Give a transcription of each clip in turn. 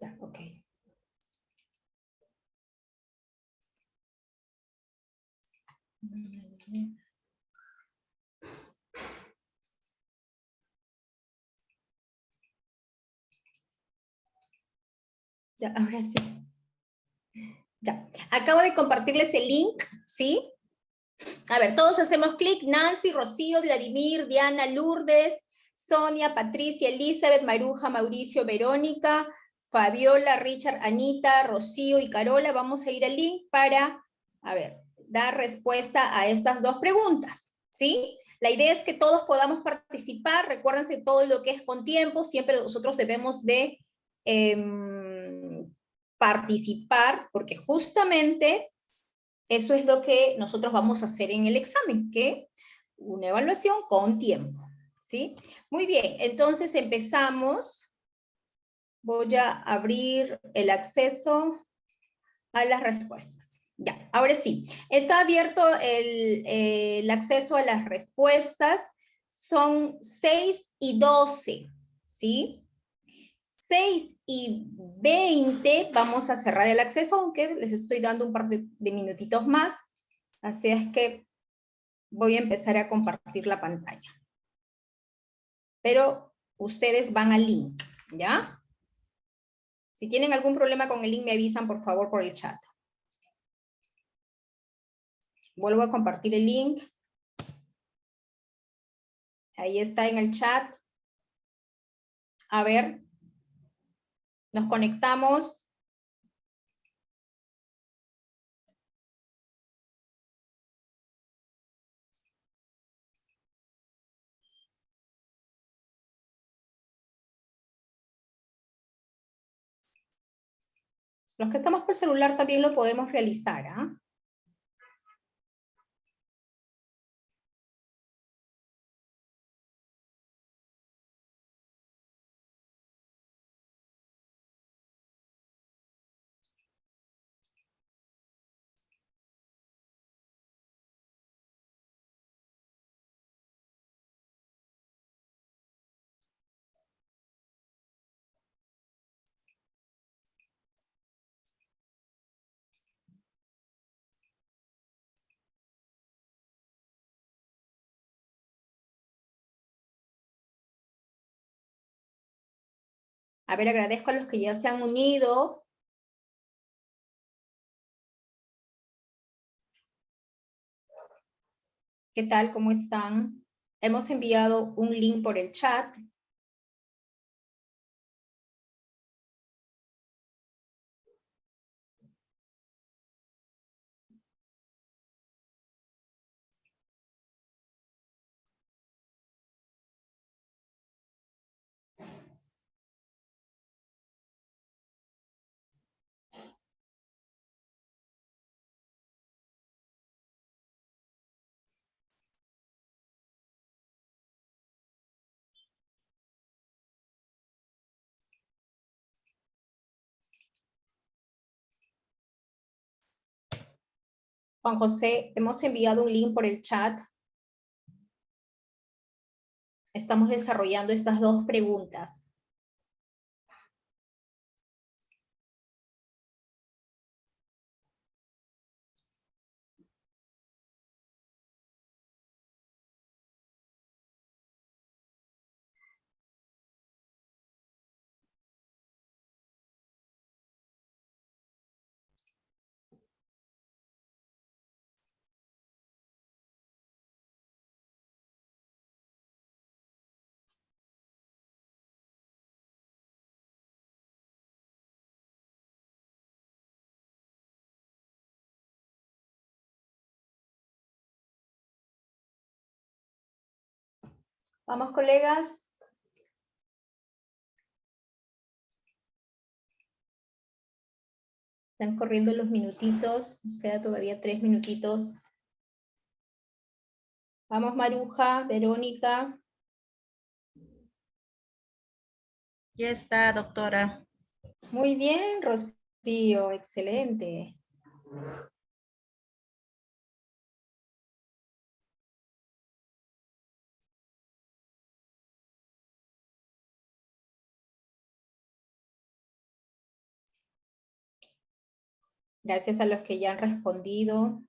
Ya, ok. Ya, ahora sí. Ya, acabo de compartirles el link, ¿sí? A ver, todos hacemos clic. Nancy, Rocío, Vladimir, Diana, Lourdes, Sonia, Patricia, Elizabeth, Maruja, Mauricio, Verónica, Fabiola, Richard, Anita, Rocío y Carola. Vamos a ir al link para, a ver, dar respuesta a estas dos preguntas, ¿sí? La idea es que todos podamos participar. Recuérdense todo lo que es con tiempo. Siempre nosotros debemos de participar, porque justamente eso es lo que nosotros vamos a hacer en el examen, que una evaluación con tiempo, ¿sí? Muy bien, entonces empezamos. Voy a abrir el acceso a las respuestas. Ya, ahora sí. Está abierto el acceso a las respuestas. Son 6 y 12, ¿sí? 6 y 20 vamos a cerrar el acceso, aunque les estoy dando un par de minutitos más. Así es que voy a empezar a compartir la pantalla. Pero ustedes van al link, ¿ya? Si tienen algún problema con el link, me avisan, por favor, por el chat. Vuelvo a compartir el link. Ahí está en el chat. A ver. Nos conectamos. Los que estamos por celular también lo podemos realizar, ¿ah? A ver, agradezco a los que ya se han unido. ¿Qué tal? ¿Cómo están? Hemos enviado un link por el chat. Juan José, hemos enviado un link por el chat. Estamos desarrollando estas dos preguntas. Vamos, colegas. Están corriendo los minutitos. Nos queda todavía 3 minutitos. Vamos, Maruja, Verónica. Ya está, doctora. Muy bien, Rocío. Excelente. Gracias a los que ya han respondido.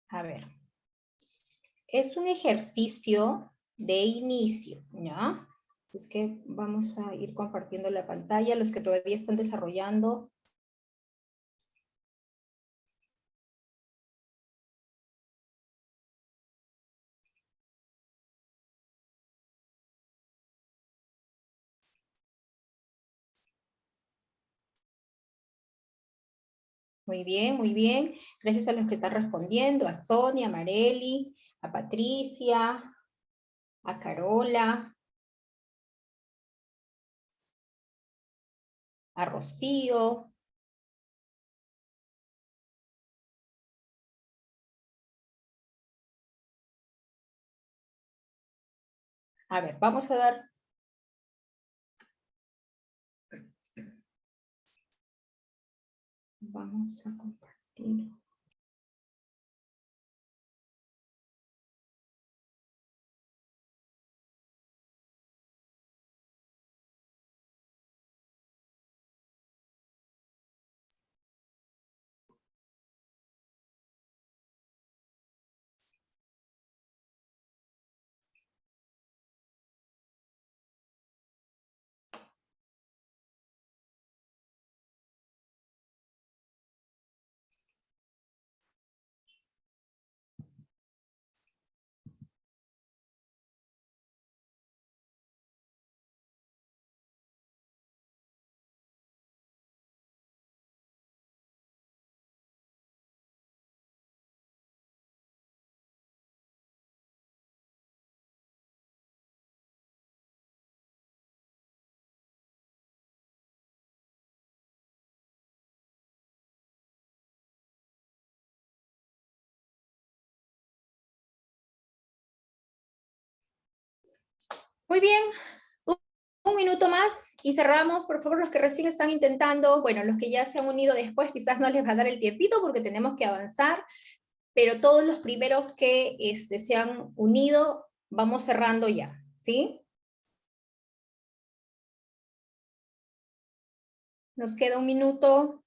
A ver. Es un ejercicio de inicio, ¿ya? Es que vamos a ir compartiendo la pantalla, los que todavía están desarrollando. Muy bien, muy bien. Gracias a los que están respondiendo, a Sonia, a Marely, a Patricia, a Carola, a Rocío. A ver, vamos a dar... Vamos a compartir. Muy bien. Un minuto más y cerramos. Por favor, los que recién están intentando, bueno, los que ya se han unido después, quizás no les va a dar el tiempito porque tenemos que avanzar, pero todos los primeros que se han unido, vamos cerrando ya, ¿sí? Nos queda un minuto.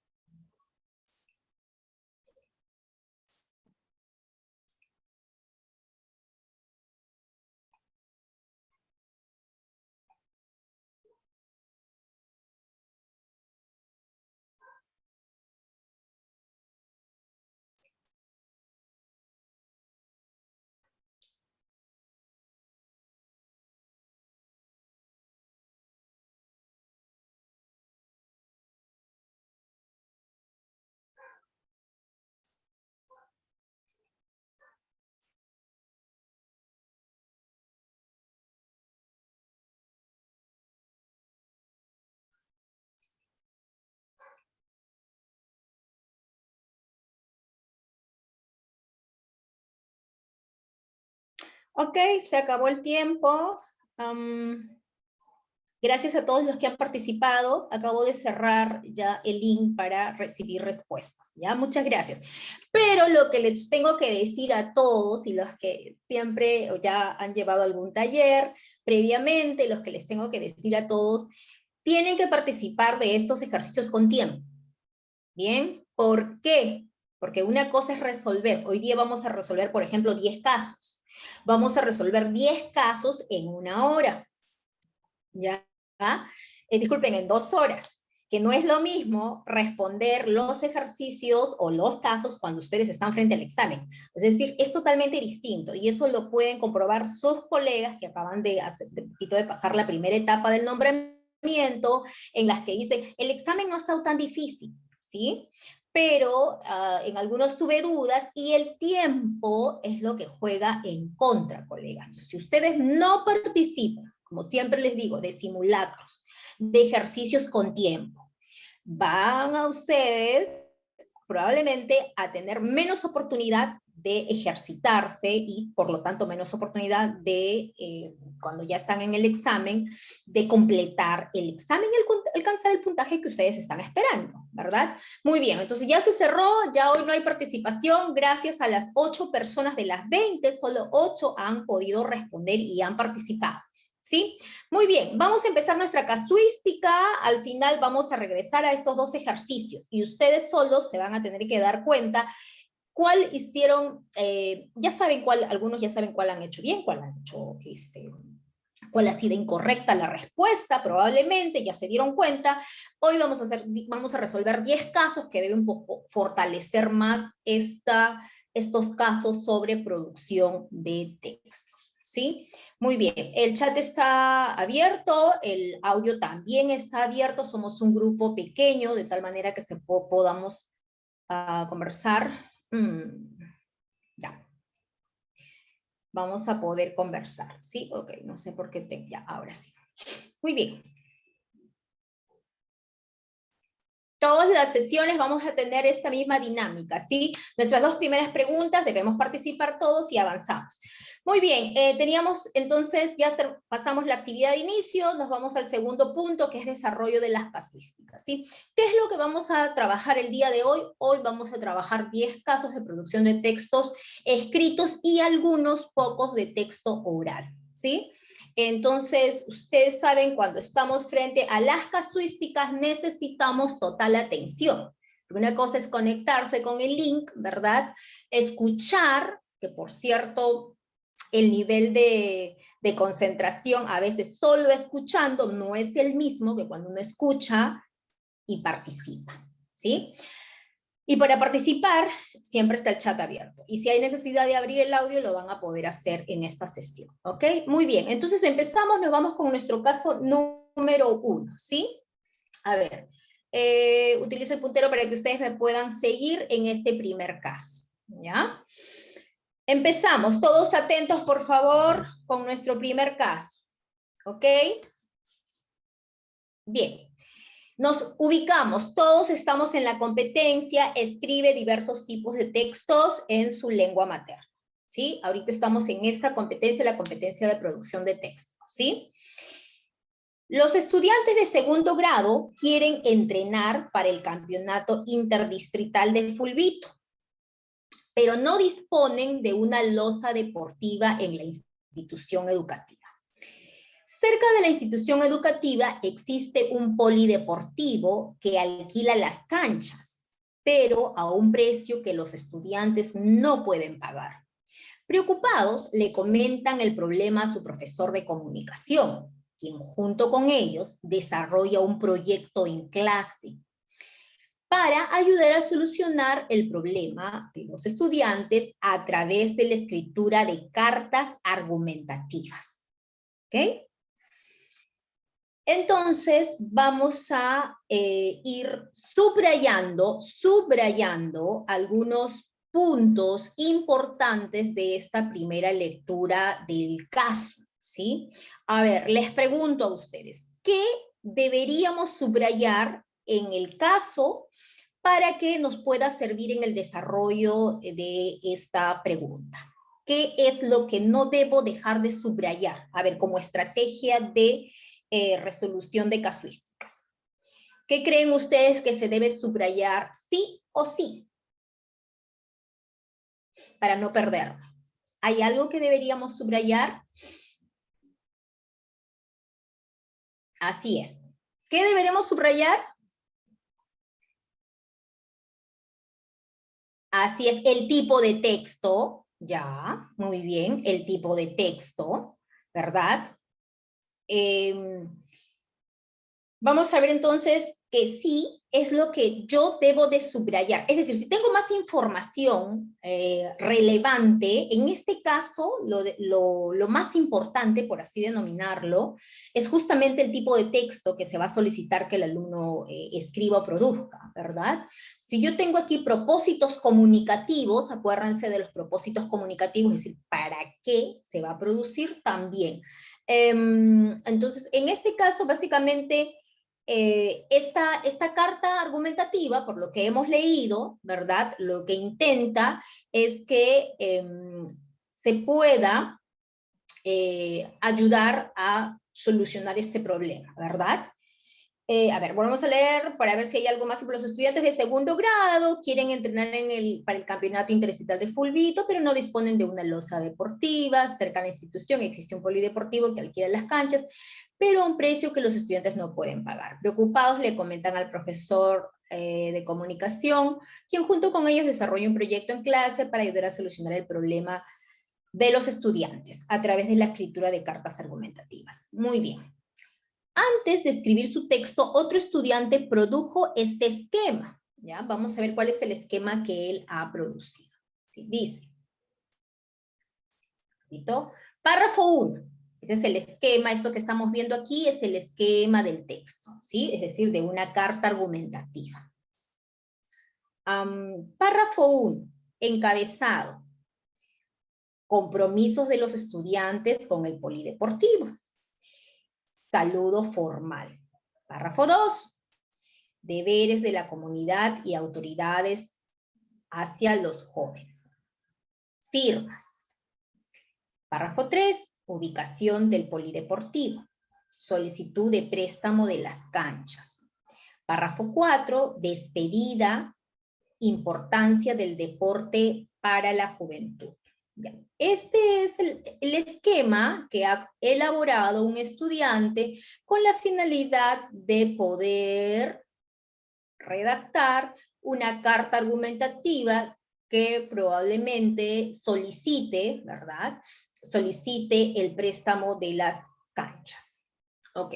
Ok, se acabó el tiempo. Gracias a todos los que han participado. Acabo de cerrar ya el link para recibir respuestas. ¿Ya? Muchas gracias. Pero lo que les tengo que decir a todos y los que siempre ya han llevado algún taller previamente, los que les tengo que decir a todos, tienen que participar de estos ejercicios con tiempo. ¿Bien? ¿Por qué? Porque una cosa es resolver. Hoy día vamos a resolver, por ejemplo, 10 casos. Vamos a resolver 10 casos en 1 hora. ¿Ya? Disculpen, en 2 horas, que no es lo mismo responder los ejercicios o los casos cuando ustedes están frente al examen. Es decir, es totalmente distinto, y eso lo pueden comprobar sus colegas que acaban de pasar la primera etapa del nombramiento, en las que dicen, el examen no ha estado tan difícil, ¿sí? Pero en algunos tuve dudas, y el tiempo es lo que juega en contra, colegas. Si ustedes no participan, como siempre les digo, de simulacros, de ejercicios con tiempo, van a ustedes probablemente a tener menos oportunidad de ejercitarse y por lo tanto menos oportunidad de, cuando ya están en el examen, de completar el examen y alcanzar el puntaje que ustedes están esperando, ¿verdad? Muy bien, entonces ya se cerró, ya hoy no hay participación, gracias a las 8 personas de las 20, solo 8 han podido responder y han participado. ¿Sí? Muy bien, vamos a empezar nuestra casuística, al final vamos a regresar a estos 2 ejercicios y ustedes solos se van a tener que dar cuenta cuál hicieron, ya saben cuál, algunos ya saben cuál han hecho bien, cuál han hecho, cuál ha sido incorrecta la respuesta, probablemente, ya se dieron cuenta. Hoy vamos a resolver 10 casos que deben un poco fortalecer más estos casos sobre producción de textos, ¿sí? Muy bien, el chat está abierto, el audio también está abierto, somos un grupo pequeño, de tal manera que podamos conversar. Ya. Vamos a poder conversar, ¿sí? Ok, no sé por qué ya, ahora sí. Muy bien. Todas las sesiones vamos a tener esta misma dinámica, ¿sí? Nuestras 2 primeras preguntas, debemos participar todos y avanzamos. Muy bien, teníamos entonces, ya pasamos la actividad de inicio, nos vamos al segundo punto, que es desarrollo de las casuísticas, ¿sí? ¿Qué es lo que vamos a trabajar el día de hoy? Hoy vamos a trabajar 10 casos de producción de textos escritos y algunos pocos de texto oral, ¿sí? Entonces, ustedes saben, cuando estamos frente a las casuísticas, necesitamos total atención. Una cosa es conectarse con el link, ¿verdad? Escuchar, que por cierto, el nivel de concentración, a veces solo escuchando, no es el mismo que cuando uno escucha y participa, ¿sí? Y para participar, siempre está el chat abierto. Y si hay necesidad de abrir el audio, lo van a poder hacer en esta sesión. ¿Ok? Muy bien. Entonces empezamos, nos vamos con nuestro caso número 1. ¿Sí? A ver. Utilizo el puntero para que ustedes me puedan seguir en este primer caso. ¿Ya? Empezamos. Todos atentos, por favor, con nuestro primer caso. ¿Ok? Bien. Nos ubicamos, todos estamos en la competencia, escribe diversos tipos de textos en su lengua materna, ¿sí? Ahorita estamos en esta competencia, la competencia de producción de texto, ¿sí? Los estudiantes de segundo grado quieren entrenar para el campeonato interdistrital de fulbito, pero no disponen de una losa deportiva en la institución educativa. Cerca de la institución educativa existe un polideportivo que alquila las canchas, pero a un precio que los estudiantes no pueden pagar. Preocupados, le comentan el problema a su profesor de comunicación, quien junto con ellos desarrolla un proyecto en clase para ayudar a solucionar el problema de los estudiantes a través de la escritura de cartas argumentativas. ¿Ok? Entonces vamos a ir subrayando algunos puntos importantes de esta primera lectura del caso, ¿sí? A ver, les pregunto a ustedes, ¿qué deberíamos subrayar en el caso para que nos pueda servir en el desarrollo de esta pregunta? ¿Qué es lo que no debo dejar de subrayar? A ver, como estrategia de resolución de casuísticas. ¿Qué creen ustedes que se debe subrayar sí o sí? Para no perder. ¿Hay algo que deberíamos subrayar? Así es. ¿Qué deberemos subrayar? Así es, el tipo de texto. Ya, muy bien, el tipo de texto, ¿verdad? Vamos a ver entonces que sí es lo que yo debo de subrayar. Es decir, si tengo más información relevante, en este caso lo más importante, por así denominarlo, es justamente el tipo de texto que se va a solicitar que el alumno escriba o produzca, ¿verdad? Si yo tengo aquí propósitos comunicativos, acuérdense de los propósitos comunicativos, es decir, ¿para qué se va a producir? También. Entonces, en este caso, básicamente, esta carta argumentativa, por lo que hemos leído, ¿verdad? Lo que intenta es que se pueda ayudar a solucionar este problema, ¿verdad? A ver, volvemos a leer para ver si hay algo más. Los estudiantes de segundo grado quieren entrenar para el campeonato interestatal de fulbito, pero no disponen de una losa deportiva. Cerca de la institución existe un polideportivo que alquila las canchas, pero a un precio que los estudiantes no pueden pagar. Preocupados le comentan al profesor de comunicación, quien junto con ellos desarrolla un proyecto en clase para ayudar a solucionar el problema de los estudiantes a través de la escritura de cartas argumentativas. Muy bien. Antes de escribir su texto, otro estudiante produjo este esquema. ¿Ya? Vamos a ver cuál es el esquema que él ha producido. ¿Sí? Dice, párrafo 1. Este es el esquema, esto que estamos viendo aquí es el esquema del texto, ¿sí? Es decir, de una carta argumentativa. Párrafo 1, encabezado. Compromisos de los estudiantes con el polideportivo. Saludo formal. Párrafo 2. Deberes de la comunidad y autoridades hacia los jóvenes. Firmas. Párrafo 3. Ubicación del polideportivo. Solicitud de préstamo de las canchas. Párrafo 4. Despedida. Importancia del deporte para la juventud. Bien. Este es el esquema que ha elaborado un estudiante con la finalidad de poder redactar una carta argumentativa que probablemente solicite, ¿verdad? Solicite el préstamo de las canchas. Ok.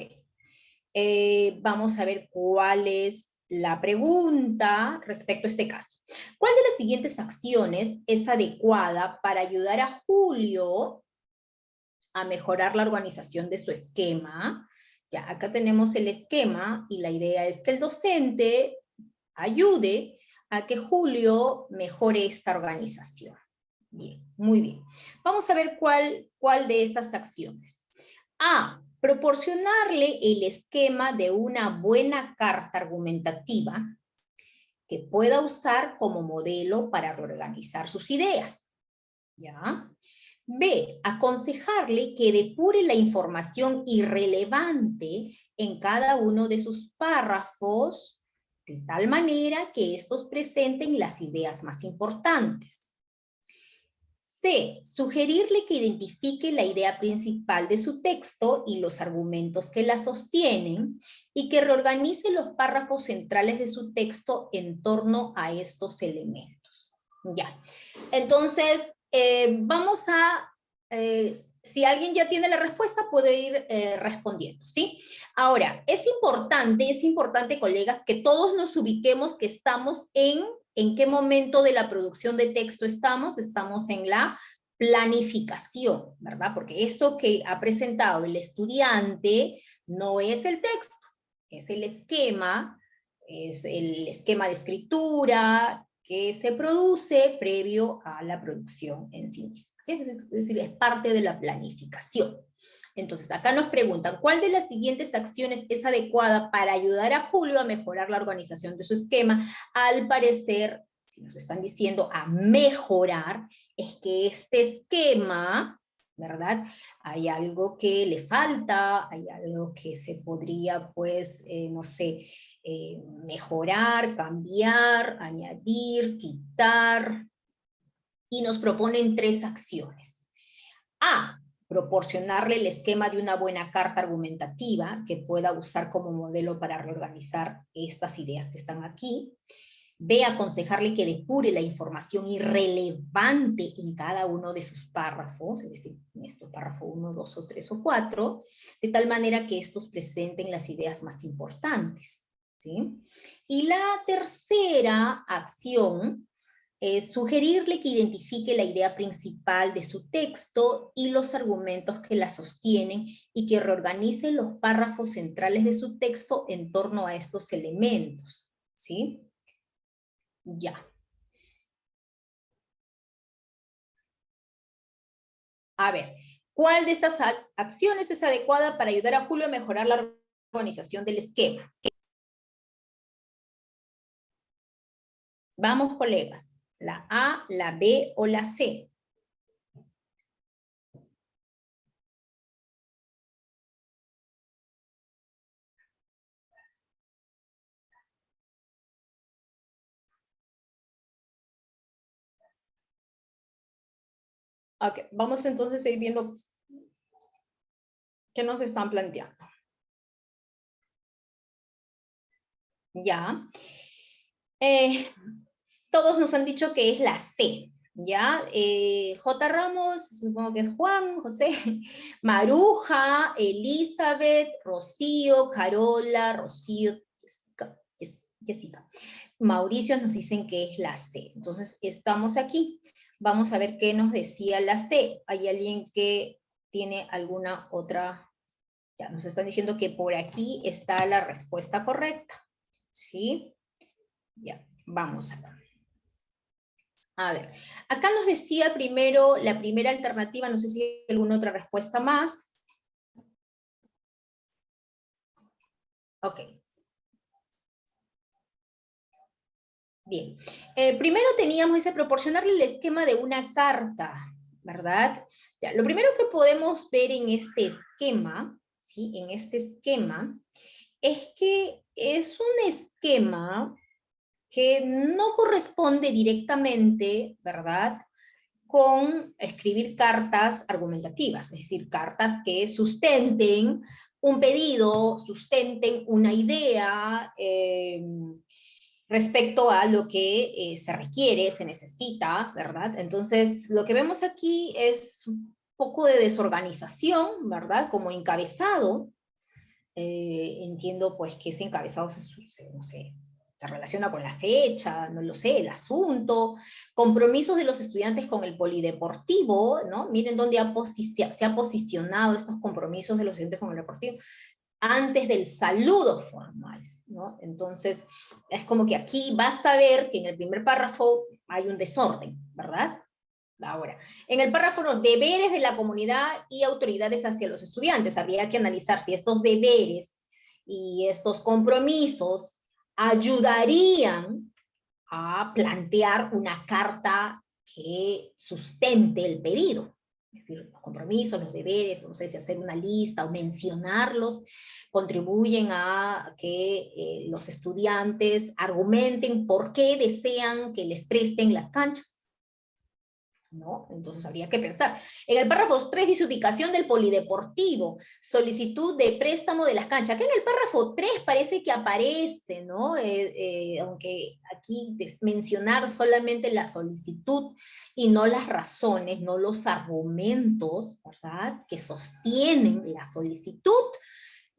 Vamos a ver cuál es la pregunta respecto a este caso. ¿Cuál de las siguientes acciones es adecuada para ayudar a Julio a mejorar la organización de su esquema? Ya, acá tenemos el esquema y la idea es que el docente ayude a que Julio mejore esta organización. Bien, muy bien. Vamos a ver cuál de estas acciones. A, proporcionarle el esquema de una buena carta argumentativa que pueda usar como modelo para reorganizar sus ideas. ¿Ya? B, aconsejarle que depure la información irrelevante en cada uno de sus párrafos de tal manera que estos presenten las ideas más importantes. C, sugerirle que identifique la idea principal de su texto y los argumentos que la sostienen y que reorganice los párrafos centrales de su texto en torno a estos elementos. Ya, entonces vamos a, si alguien ya tiene la respuesta puede ir respondiendo, ¿sí? Ahora, es importante, colegas, que todos nos ubiquemos que estamos ¿en qué momento de la producción de texto estamos? Estamos en la planificación, ¿verdad? Porque esto que ha presentado el estudiante no es el texto, es el esquema de escritura que se produce previo a la producción en sí misma. ¿Sí? Es decir, es parte de la planificación. Entonces, acá nos preguntan, ¿cuál de las siguientes acciones es adecuada para ayudar a Julio a mejorar la organización de su esquema? Al parecer, si nos están diciendo a mejorar, es que este esquema, ¿verdad? Hay algo que le falta, hay algo que se podría, pues, no sé, mejorar, cambiar, añadir, quitar, y nos proponen 3 acciones. A, proporcionarle el esquema de una buena carta argumentativa que pueda usar como modelo para reorganizar estas ideas que están aquí. B, aconsejarle que depure la información irrelevante en cada uno de sus párrafos, es decir, en estos párrafo 1, 2 o 3 o 4, de tal manera que estos presenten las ideas más importantes. ¿Sí? Y la tercera acción es sugerirle que identifique la idea principal de su texto y los argumentos que la sostienen y que reorganice los párrafos centrales de su texto en torno a estos elementos. ¿Sí? Ya. A ver, ¿cuál de estas acciones es adecuada para ayudar a Julio a mejorar la organización del esquema. Vamos, colegas. La A, la B o la C. Ok, vamos entonces a ir viendo qué nos están planteando. Ya. Todos nos han dicho que es la C, ¿ya? J. Ramos, supongo que es Juan, José, Maruja, Elizabeth, Rocío, Carola, Rocío, Jessica. Mauricio nos dicen que es la C. Entonces, estamos aquí. Vamos a ver qué nos decía la C. ¿Hay alguien que tiene alguna otra? Ya, nos están diciendo que por aquí está la respuesta correcta. ¿Sí? Ya, vamos a ver. A ver, acá nos decía primero la primera alternativa, no sé si hay alguna otra respuesta más. Ok. Bien. Primero teníamos ese proporcionarle el esquema de una carta, ¿verdad? Ya, lo primero que podemos ver en este esquema, ¿sí? En este esquema, es que es un esquema que no corresponde directamente, ¿verdad?, con escribir cartas argumentativas, es decir, cartas que sustenten un pedido, sustenten una idea respecto a lo que se requiere, se necesita, ¿verdad? Entonces, lo que vemos aquí es un poco de desorganización, ¿verdad? Como encabezado. Entiendo pues que ese encabezado no sé, se relaciona con la fecha, no lo sé, el asunto, compromisos de los estudiantes con el polideportivo, ¿no? Miren dónde se ha posicionado estos compromisos de los estudiantes con el deportivo, antes del saludo formal, ¿no? Entonces, es como que aquí basta ver que en el primer párrafo hay un desorden, ¿verdad? Ahora, en el párrafo los deberes de la comunidad y autoridades hacia los estudiantes, habría que analizar si estos deberes y estos compromisos ayudarían a plantear una carta que sustente el pedido. Es decir, los compromisos, los deberes, no sé si hacer una lista o mencionarlos, contribuyen a que los estudiantes argumenten por qué desean que les presten las canchas, ¿no? Entonces habría que pensar. En el párrafo 3 dice ubicación del polideportivo, solicitud de préstamo de las canchas. Acá en el párrafo 3 parece que aparece, ¿no? Aunque aquí mencionar solamente la solicitud y no las razones, no los argumentos, ¿verdad?, que sostienen la solicitud,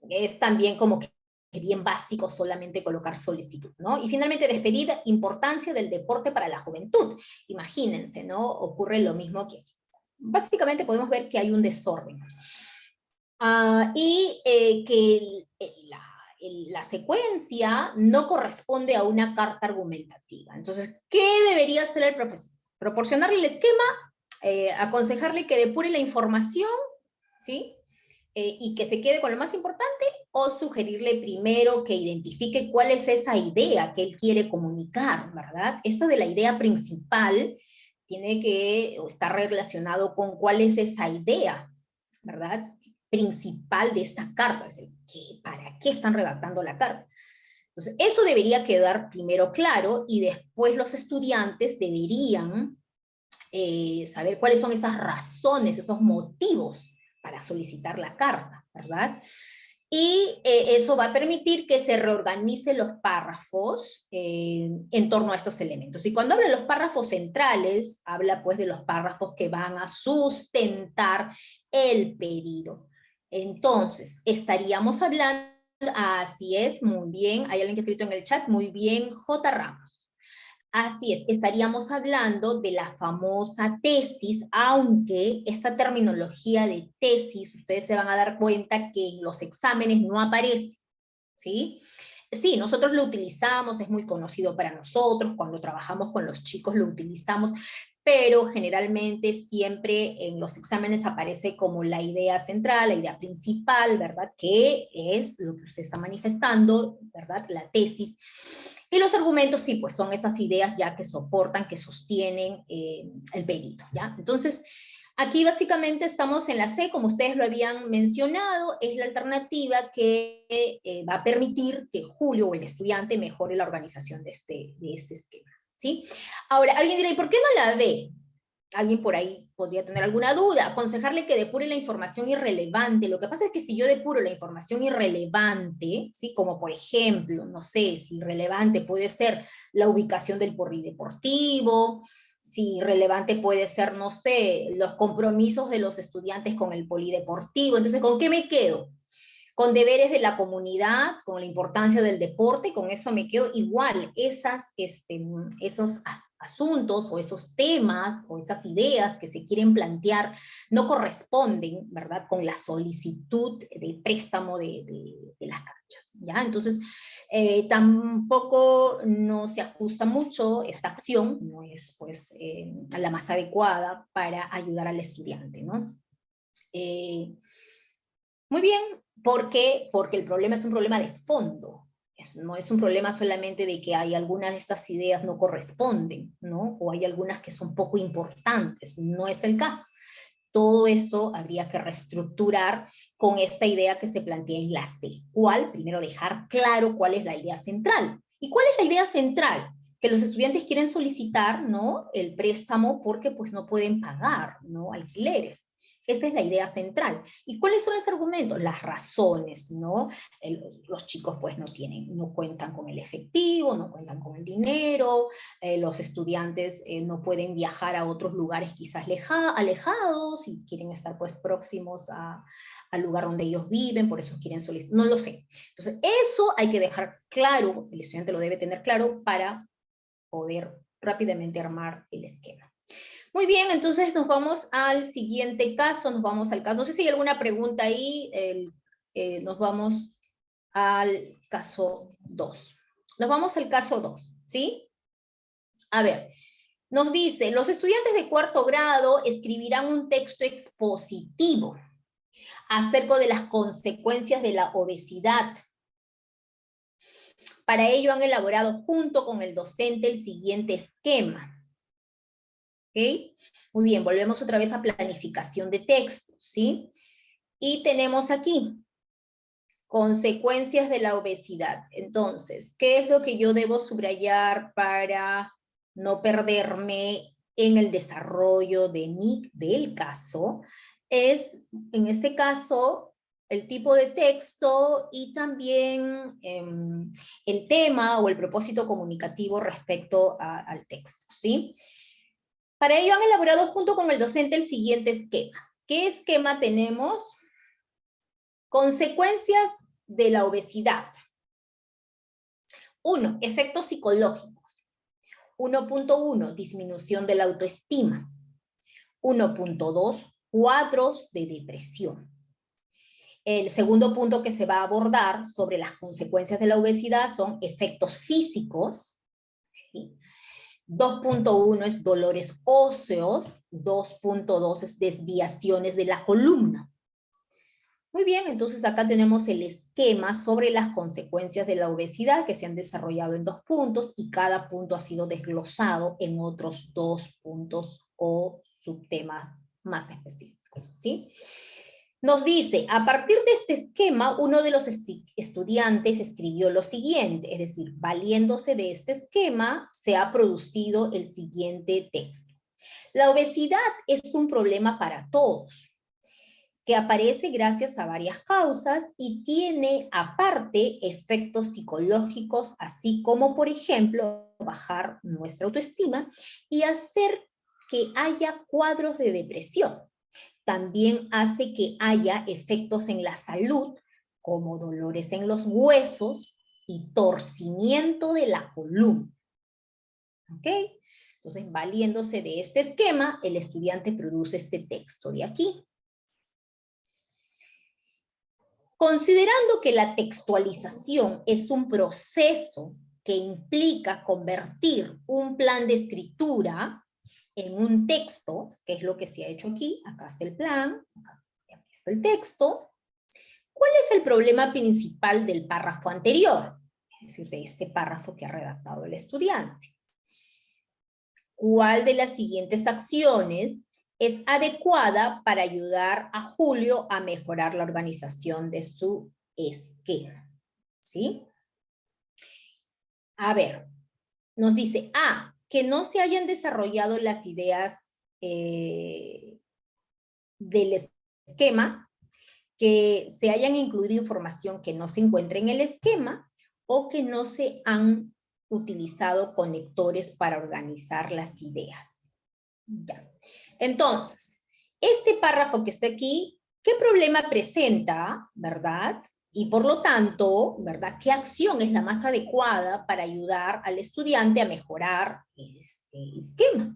es también como que bien básico solamente colocar solicitud, ¿no? Y finalmente, despedida, importancia del deporte para la juventud. Imagínense, ¿no? Ocurre lo mismo que aquí. Básicamente podemos ver que hay un desorden. Que la secuencia no corresponde a una carta argumentativa. Entonces, ¿qué debería hacer el profesor? Proporcionarle el esquema, aconsejarle que depure la información, ¿sí? Y que se quede con lo más importante, o sugerirle primero que identifique cuál es esa idea que él quiere comunicar, ¿verdad? Esto de la idea principal tiene que estar relacionado con cuál es esa idea, ¿verdad?, principal de esta carta, es decir, ¿para qué están redactando la carta? Entonces, eso debería quedar primero claro, y después los estudiantes deberían saber cuáles son esas razones, esos motivos para solicitar la carta, ¿verdad? Y eso va a permitir que se reorganicen los párrafos en torno a estos elementos. Y cuando habla de los párrafos centrales, habla pues de los párrafos que van a sustentar el pedido. Entonces, estaríamos hablando, así es, muy bien, hay alguien que ha escrito en el chat, muy bien, J. Ramos. Así es, estaríamos hablando de la famosa tesis, aunque esta terminología de tesis, ustedes se van a dar cuenta que en los exámenes no aparece, ¿sí? Sí, nosotros lo utilizamos, es muy conocido para nosotros, cuando trabajamos con los chicos lo utilizamos, pero generalmente siempre en los exámenes aparece como la idea central, la idea principal, ¿verdad? Que es lo que usted está manifestando, ¿verdad? La tesis. Y los argumentos, sí, pues son esas ideas ya que soportan, que sostienen el perito, ¿ya? Entonces, aquí básicamente estamos en la C, como ustedes lo habían mencionado, es la alternativa que va a permitir que Julio o el estudiante mejore la organización de este esquema, ¿sí? Ahora, alguien dirá, ¿y por qué no la ve? Alguien por ahí podría tener alguna duda. Aconsejarle que depure la información irrelevante. Lo que pasa es que si yo depuro la información irrelevante, ¿sí? Como por ejemplo, no sé, si irrelevante puede ser la ubicación del polideportivo, si relevante puede ser, no sé, los compromisos de los estudiantes con el polideportivo. Entonces, ¿con qué me quedo? Con deberes de la comunidad, con la importancia del deporte, con eso me quedo igual. Esos asuntos o esos temas o esas ideas que se quieren plantear no corresponden, ¿verdad?, con la solicitud de préstamo de las canchas, ¿ya? Entonces, tampoco no se ajusta mucho esta acción, no es pues la más adecuada para ayudar al estudiante, ¿no? Muy bien, ¿por qué? Porque el problema es un problema de fondo, no es un problema solamente de que hay algunas de estas ideas no corresponden, ¿no? O hay algunas que son poco importantes, no es el caso. Todo esto habría que reestructurar con esta idea que se plantea en la C. ¿Cuál? Primero dejar claro cuál es la idea central. ¿Y cuál es la idea central? Que los estudiantes quieren solicitar, ¿no?, el préstamo porque pues no pueden pagar, ¿no?, alquileres. Esa es la idea central. ¿Y cuáles son los argumentos? Las razones, ¿no? Los chicos pues no cuentan con el efectivo, no cuentan con el dinero, los estudiantes no pueden viajar a otros lugares quizás alejados y quieren estar pues próximos al lugar donde ellos viven, por eso quieren solicitar, no lo sé. Entonces eso hay que dejar claro, el estudiante lo debe tener claro para poder rápidamente armar el esquema. Muy bien, entonces nos vamos al siguiente caso, no sé si hay alguna pregunta ahí, nos vamos al caso 2. Nos vamos al caso 2, ¿sí? A ver, nos dice, los estudiantes de cuarto grado escribirán un texto expositivo acerca de las consecuencias de la obesidad. Para ello han elaborado junto con el docente el siguiente esquema. ¿Ok? Muy bien, volvemos otra vez a planificación de texto, ¿sí? Y tenemos aquí, consecuencias de la obesidad. Entonces, ¿qué es lo que yo debo subrayar para no perderme en el desarrollo del caso? Es, en este caso, el tipo de texto y también el tema o el propósito comunicativo respecto al texto, ¿sí? Para ello han elaborado junto con el docente el siguiente esquema. ¿Qué esquema tenemos? Consecuencias de la obesidad. 1. Efectos psicológicos. 1.1. Disminución de la autoestima. 1.2. Cuadros de depresión. El segundo punto que se va a abordar sobre las consecuencias de la obesidad son efectos físicos. ¿Sí? 2.1 es dolores óseos, 2.2 es desviaciones de la columna. Muy bien, entonces acá tenemos el esquema sobre las consecuencias de la obesidad que se han desarrollado en 2 puntos y cada punto ha sido desglosado en otros 2 puntos o subtemas más específicos, ¿sí? Nos dice, a partir de este esquema, uno de los estudiantes escribió lo siguiente, es decir, valiéndose de este esquema, se ha producido el siguiente texto. La obesidad es un problema para todos, que aparece gracias a varias causas y tiene aparte efectos psicológicos, así como, por ejemplo, bajar nuestra autoestima y hacer que haya cuadros de depresión. También hace que haya efectos en la salud, como dolores en los huesos y torcimiento de la columna. ¿Ok? Entonces, valiéndose de este esquema, el estudiante produce este texto de aquí. Considerando que la textualización es un proceso que implica convertir un plan de escritura en un texto, que es lo que se ha hecho aquí, acá está el plan, aquí está el texto, ¿cuál es el problema principal del párrafo anterior? Es decir, de este párrafo que ha redactado el estudiante. ¿Cuál de las siguientes acciones es adecuada para ayudar a Julio a mejorar la organización de su esquema? ¿Sí? A ver, nos dice, que no se hayan desarrollado las ideas del esquema, que se hayan incluido información que no se encuentra en el esquema, o que no se han utilizado conectores para organizar las ideas. Ya. Entonces, este párrafo que está aquí, ¿qué problema presenta, verdad? Y por lo tanto, ¿verdad? ¿Qué acción es la más adecuada para ayudar al estudiante a mejorar este esquema?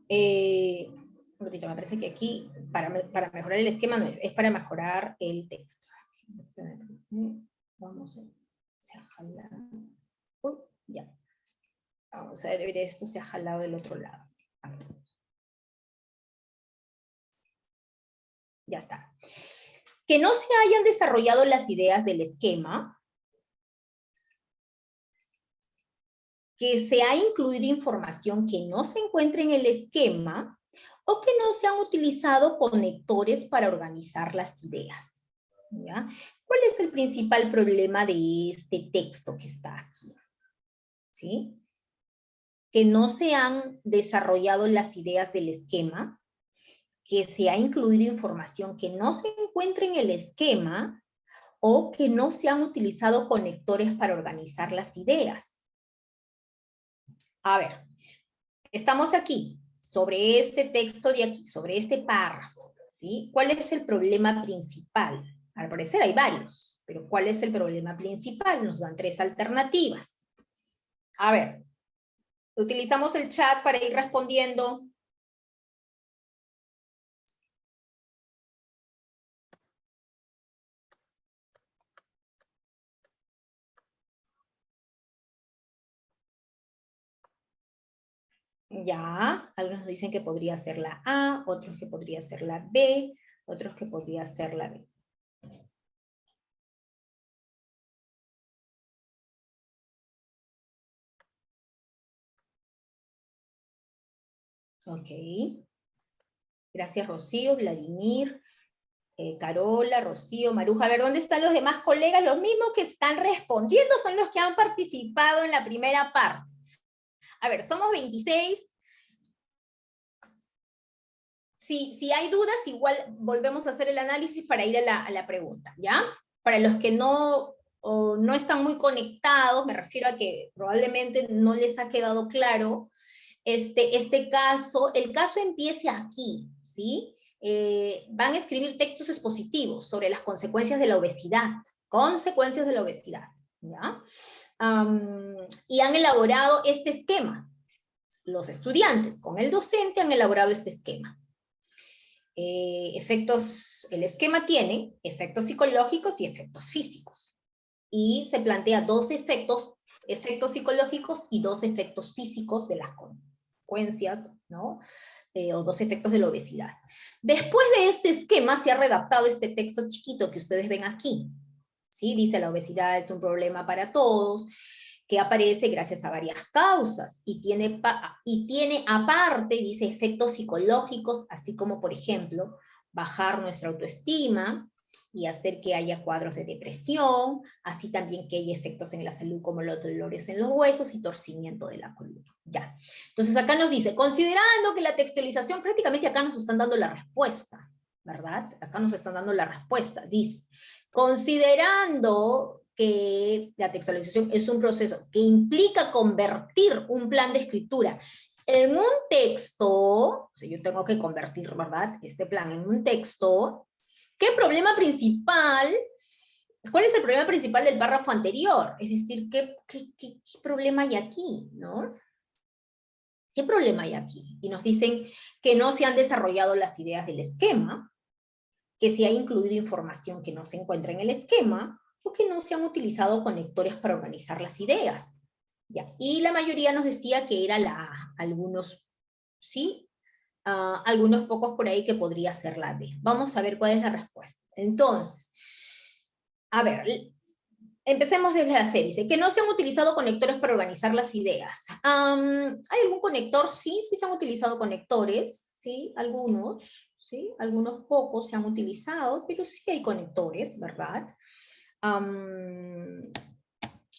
Me parece que aquí, para mejorar el esquema no es para mejorar el texto. Vamos a ver, se ha jalado. Uy, ya. Vamos a ver, esto se ha jalado del otro lado. Ya está. Que no se hayan desarrollado las ideas del esquema, que se ha incluido información que no se encuentra en el esquema, o que no se han utilizado conectores para organizar las ideas. ¿Ya? ¿Cuál es el principal problema de este texto que está aquí? ¿Sí? Que no se han desarrollado las ideas del esquema, que se ha incluido información que no se encuentra en el esquema, o que no se han utilizado conectores para organizar las ideas. A ver, estamos aquí, sobre este texto de aquí, sobre este párrafo, ¿sí? ¿Cuál es el problema principal? Al parecer hay varios, pero ¿cuál es el problema principal? Nos dan 3 alternativas. A ver, utilizamos el chat para ir respondiendo. Ya, algunos dicen que podría ser la A, otros que podría ser la B, otros que podría ser la B. Ok. Gracias, Rocío, Vladimir, Carola, Rocío, Maruja. A ver, ¿dónde están los demás colegas? Los mismos que están respondiendo son los que han participado en la primera parte. A ver, somos 26. Si hay dudas, igual volvemos a hacer el análisis para ir a la pregunta, ¿ya? Para los que no están muy conectados, me refiero a que probablemente no les ha quedado claro este caso. El caso empieza aquí, ¿sí? Van a escribir textos expositivos sobre las consecuencias de la obesidad, ¿ya? Y han elaborado este esquema. Los estudiantes con el docente han elaborado este esquema. El esquema tiene efectos psicológicos y efectos físicos. Y se plantea 2 efectos psicológicos y 2 efectos físicos de las consecuencias, ¿no? O 2 efectos de la obesidad. Después de este esquema se ha redactado este texto chiquito que ustedes ven aquí. ¿Sí? Dice: la obesidad es un problema para todos, que aparece gracias a varias causas, y tiene aparte, dice, efectos psicológicos, así como, por ejemplo, bajar nuestra autoestima y hacer que haya cuadros de depresión, así también que haya efectos en la salud como los dolores en los huesos y torcimiento de la columna. Ya. Entonces acá nos dice, considerando que la textualización, prácticamente acá nos están dando la respuesta, ¿verdad? Acá nos están dando la respuesta. Dice, considerando que la textualización es un proceso que implica convertir un plan de escritura en un texto, o sea, yo tengo que convertir, ¿verdad?, este plan en un texto. ¿Qué problema principal? ¿Cuál es el problema principal del párrafo anterior? Es decir, ¿qué problema hay aquí, no? ¿Qué problema hay aquí? Y nos dicen que no se han desarrollado las ideas del esquema, que se ha incluido información que no se encuentra en el esquema, o que no se han utilizado conectores para organizar las ideas. Ya. Y la mayoría nos decía que era la A, algunos sí, algunos pocos por ahí que podría ser la B. Vamos a ver cuál es la respuesta. Entonces, a ver, empecemos desde la C. Dice que no se han utilizado conectores para organizar las ideas. ¿Hay algún conector? Sí, sí se han utilizado conectores, sí, algunos, sí, algunos pocos se han utilizado, pero sí hay conectores, ¿verdad?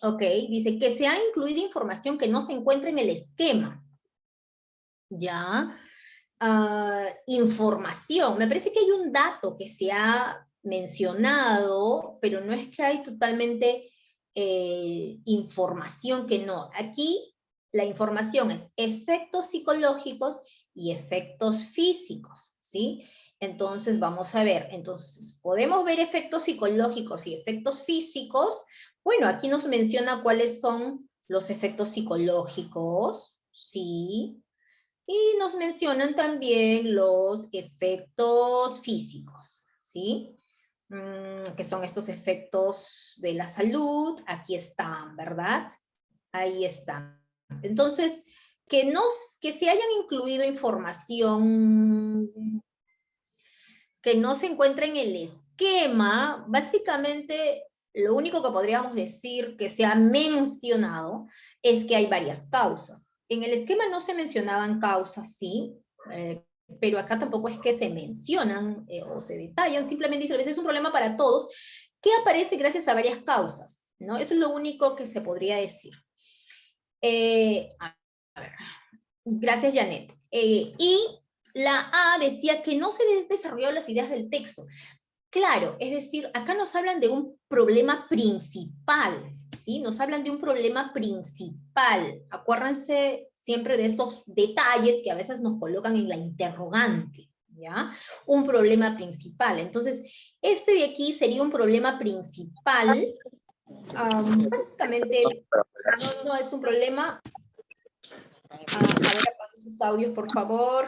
Ok, dice que se ha incluido información que no se encuentra en el esquema. Ya. Información. Me parece que hay un dato que se ha mencionado, pero no es que hay totalmente información que no. Aquí la información es efectos psicológicos y efectos físicos, ¿sí? Entonces vamos a ver, entonces podemos ver efectos psicológicos y efectos físicos. Bueno, aquí nos menciona cuáles son los efectos psicológicos, ¿sí? Y nos mencionan también los efectos físicos, ¿sí? Que son estos efectos de la salud. Aquí están, ¿verdad? Ahí están. Entonces, que se hayan incluido información que no se encuentra en el esquema, básicamente lo único que podríamos decir que se ha mencionado es que hay varias causas. En el esquema no se mencionaban causas, sí, pero acá tampoco es que se mencionan o se detallan, simplemente dice, a veces es un problema para todos, que aparece gracias a varias causas, ¿no? Eso es lo único que se podría decir. A ver. Gracias, Janet. Y la A decía que no se han desarrollado las ideas del texto. Claro, es decir, acá nos hablan de un problema principal, ¿sí? Nos hablan de un problema principal. Acuérdense siempre de estos detalles que a veces nos colocan en la interrogante, ¿ya? Un problema principal. Entonces, este de aquí sería un problema principal. Básicamente, no es un problema. A ver, apaguen sus audios, por favor.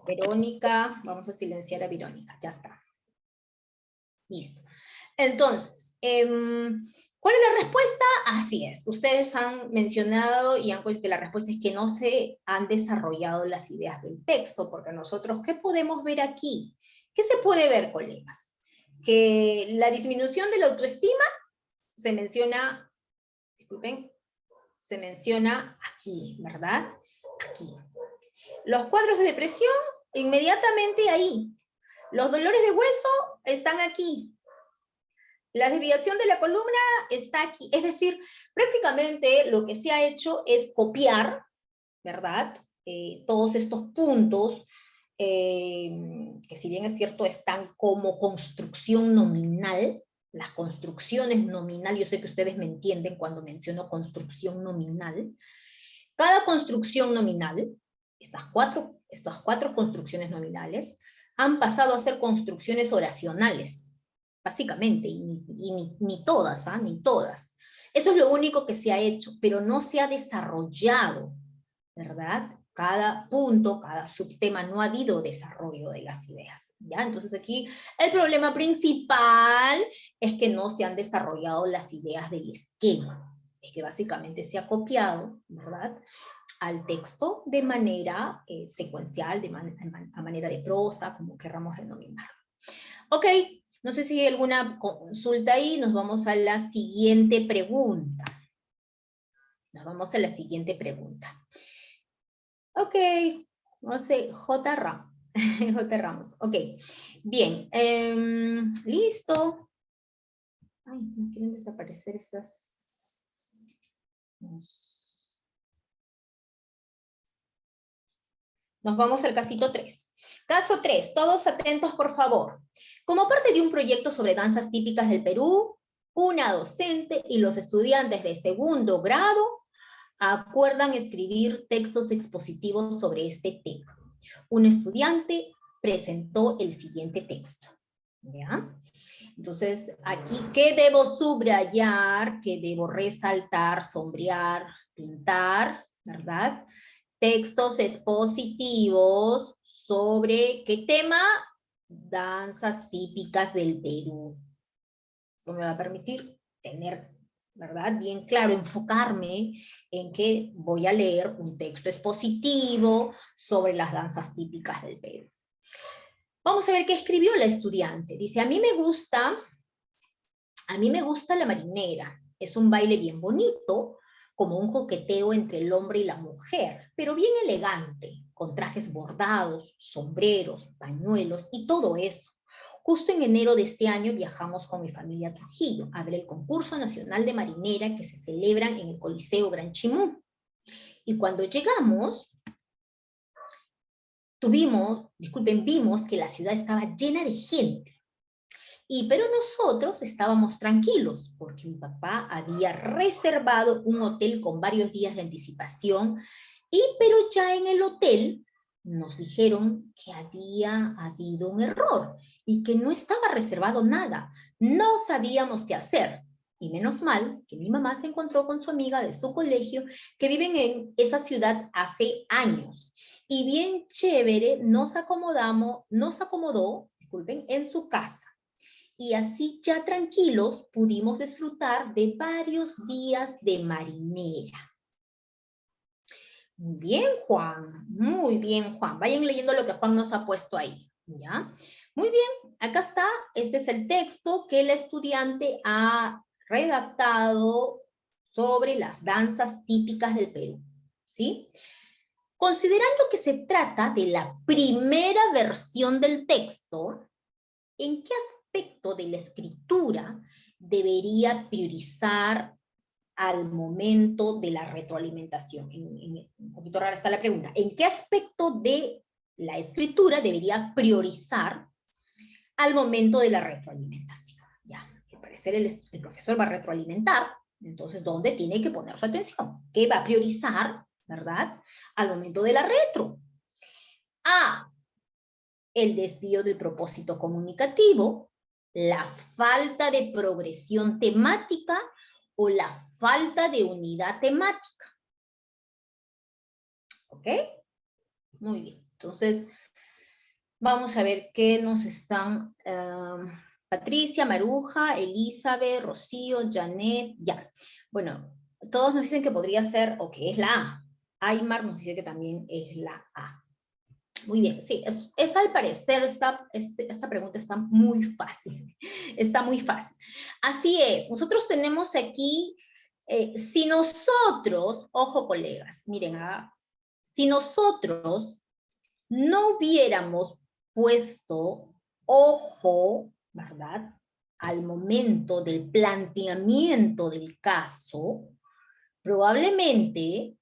Verónica, vamos a silenciar a Verónica, ya está. Listo. Entonces, ¿cuál es la respuesta? Así es, ustedes han mencionado y han puesto que la respuesta es que no se han desarrollado las ideas del texto, porque nosotros, ¿qué podemos ver aquí? ¿Qué se puede ver, colegas? Que la disminución de la autoestima se menciona, disculpen, se menciona aquí, ¿verdad? Aquí. Los cuadros de depresión, inmediatamente ahí. Los dolores de hueso están aquí. La desviación de la columna está aquí. Es decir, prácticamente lo que se ha hecho es copiar, ¿verdad? Todos estos puntos, que si bien es cierto, están como construcción nominal. Las construcciones nominal, yo sé que ustedes me entienden cuando menciono construcción nominal. Cada construcción nominal, estas cuatro construcciones nominales, han pasado a ser construcciones oracionales, básicamente, y ni todas, ni todas. Eso es lo único que se ha hecho, pero no se ha desarrollado, ¿verdad? Cada punto, cada subtema, no ha habido desarrollo de las ideas, ¿ya? Entonces aquí el problema principal es que no se han desarrollado las ideas del esquema. Es que básicamente se ha copiado, ¿verdad?, al texto de manera secuencial, a manera de prosa, como querramos denominar. Ok, no sé si hay alguna consulta ahí, nos vamos a la siguiente pregunta. Nos vamos a la siguiente pregunta. Ok, no sé, J. Ramos. J. Ramos, ok. Bien, listo. Ay, no quieren desaparecer estas... Nos vamos al casito 3. Caso 3, todos atentos por favor. Como parte de un proyecto sobre danzas típicas del Perú, una docente y los estudiantes de segundo grado acuerdan escribir textos expositivos sobre este tema. Un estudiante presentó el siguiente texto. ¿Ya? Entonces, aquí, ¿qué debo subrayar? ¿Qué debo resaltar, sombrear, pintar? ¿Verdad? Textos expositivos sobre ¿qué tema? Danzas típicas del Perú. Eso me va a permitir tener ¿verdad? Bien claro, enfocarme en que voy a leer un texto expositivo sobre las danzas típicas del Perú. Vamos a ver qué escribió la estudiante. Dice, a mí me gusta la marinera. Es un baile bien bonito, como un coqueteo entre el hombre y la mujer, pero bien elegante, con trajes bordados, sombreros, pañuelos y todo eso. Justo en enero de este año viajamos con mi familia a Trujillo a ver el concurso nacional de marinera que se celebran en el Coliseo Gran Chimú. Y cuando llegamos, vimos que la ciudad estaba llena de gente. Pero nosotros estábamos tranquilos porque mi papá había reservado un hotel con varios días de anticipación, pero ya en el hotel nos dijeron que había habido un error y que no estaba reservado nada. No sabíamos qué hacer. Y menos mal que mi mamá se encontró con su amiga de su colegio que viven en esa ciudad hace años. Y bien chévere, nos acomodó, en su casa. Y así ya tranquilos pudimos disfrutar de varios días de marinera. Muy bien, Juan. Muy bien, Juan. Vayan leyendo lo que Juan nos ha puesto ahí. ¿Ya? Muy bien. Acá está. Este es el texto que el estudiante ha redactado sobre las danzas típicas del Perú. ¿Sí? Considerando que se trata de la primera versión del texto, ¿en qué aspecto de la escritura debería priorizar al momento de la retroalimentación? Un poquito rara está la pregunta. ¿En qué aspecto de la escritura debería priorizar al momento de la retroalimentación? Ya, al parecer el profesor va a retroalimentar, entonces, ¿dónde tiene que poner su atención? ¿Qué va a priorizar, verdad, al momento de la retro? A, el desvío del propósito comunicativo, la falta de progresión temática o la falta de unidad temática. ¿Ok? Muy bien. Entonces, vamos a ver qué nos están... Patricia, Maruja, Elizabeth, Rocío, Janet, ya. Bueno, todos nos dicen que podría ser, o que es la A. Aymar nos dice que también es la A. Muy bien, sí, es al parecer, esta pregunta está muy fácil, está muy fácil. Así es, nosotros tenemos aquí, si nosotros, ojo colegas, miren, si nosotros no hubiéramos puesto ojo, ¿verdad?, al momento del planteamiento del caso, probablemente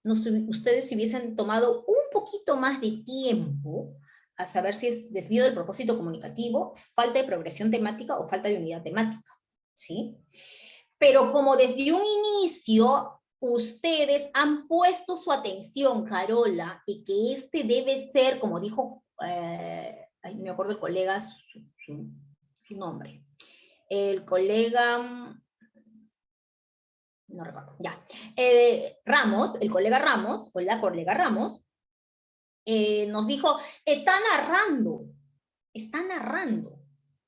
ustedes se hubiesen tomado un poquito más de tiempo a saber si es desvío del propósito comunicativo, falta de progresión temática o falta de unidad temática, ¿sí? Pero como desde un inicio ustedes han puesto su atención, Carola, y que este debe ser, como dijo, me acuerdo el colega, su nombre, el colega... no recuerdo, ya. Ramos, el colega Ramos, o la colega Ramos, nos dijo, está narrando,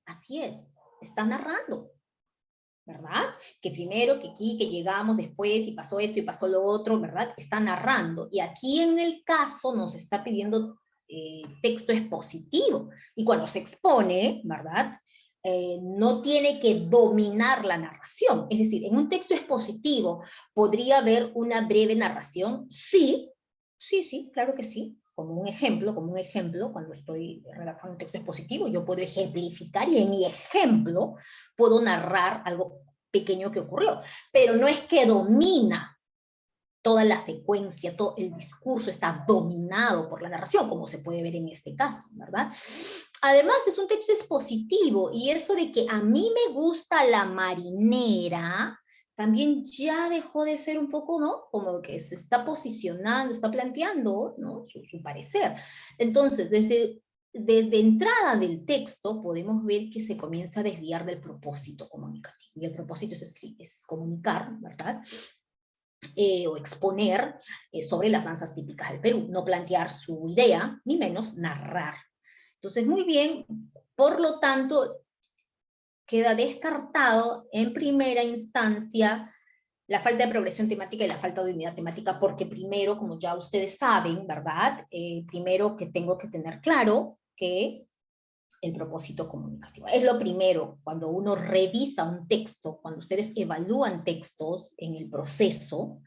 así es, está narrando, ¿verdad? Que primero, que aquí, que llegamos después, y pasó esto y pasó lo otro, ¿verdad? Está narrando, y aquí en el caso nos está pidiendo texto expositivo, y cuando se expone, ¿verdad?, no tiene que dominar la narración. Es decir, en un texto expositivo, ¿podría haber una breve narración? Sí, claro que sí. Como un ejemplo, cuando estoy redactando un texto expositivo, yo puedo ejemplificar y en mi ejemplo puedo narrar algo pequeño que ocurrió. Pero no es que domina toda la secuencia, todo el discurso está dominado por la narración, como se puede ver en este caso, ¿verdad? Además, es un texto expositivo, y eso de que a mí me gusta la marinera, también ya dejó de ser un poco, ¿no?, como que se está posicionando, está planteando, ¿no?, su parecer. Entonces, desde entrada del texto podemos ver que se comienza a desviar del propósito comunicativo, y el propósito es comunicar, ¿verdad?, o exponer sobre las danzas típicas del Perú, no plantear su idea, ni menos narrar. Entonces, muy bien, por lo tanto, queda descartado en primera instancia la falta de progresión temática y la falta de unidad temática, porque primero, como ya ustedes saben, ¿verdad? Primero que tengo que tener claro que el propósito comunicativo. Es lo primero, cuando uno revisa un texto, cuando ustedes evalúan textos en el proceso,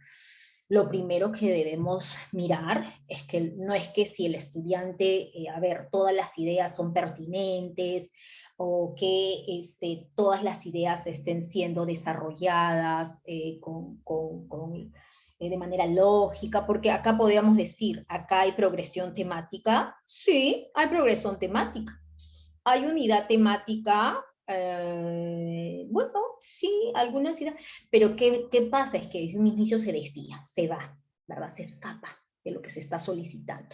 lo primero que debemos mirar es que no es que si el estudiante, a ver, todas las ideas son pertinentes o que todas las ideas estén siendo desarrolladas de manera lógica, porque acá podríamos decir, acá hay progresión temática. Sí, hay progresión temática. Hay unidad temática, bueno, sí, algunas ideas, pero ¿qué pasa? Es que desde un inicio se desvía, se va, ¿verdad? Se escapa de lo que se está solicitando.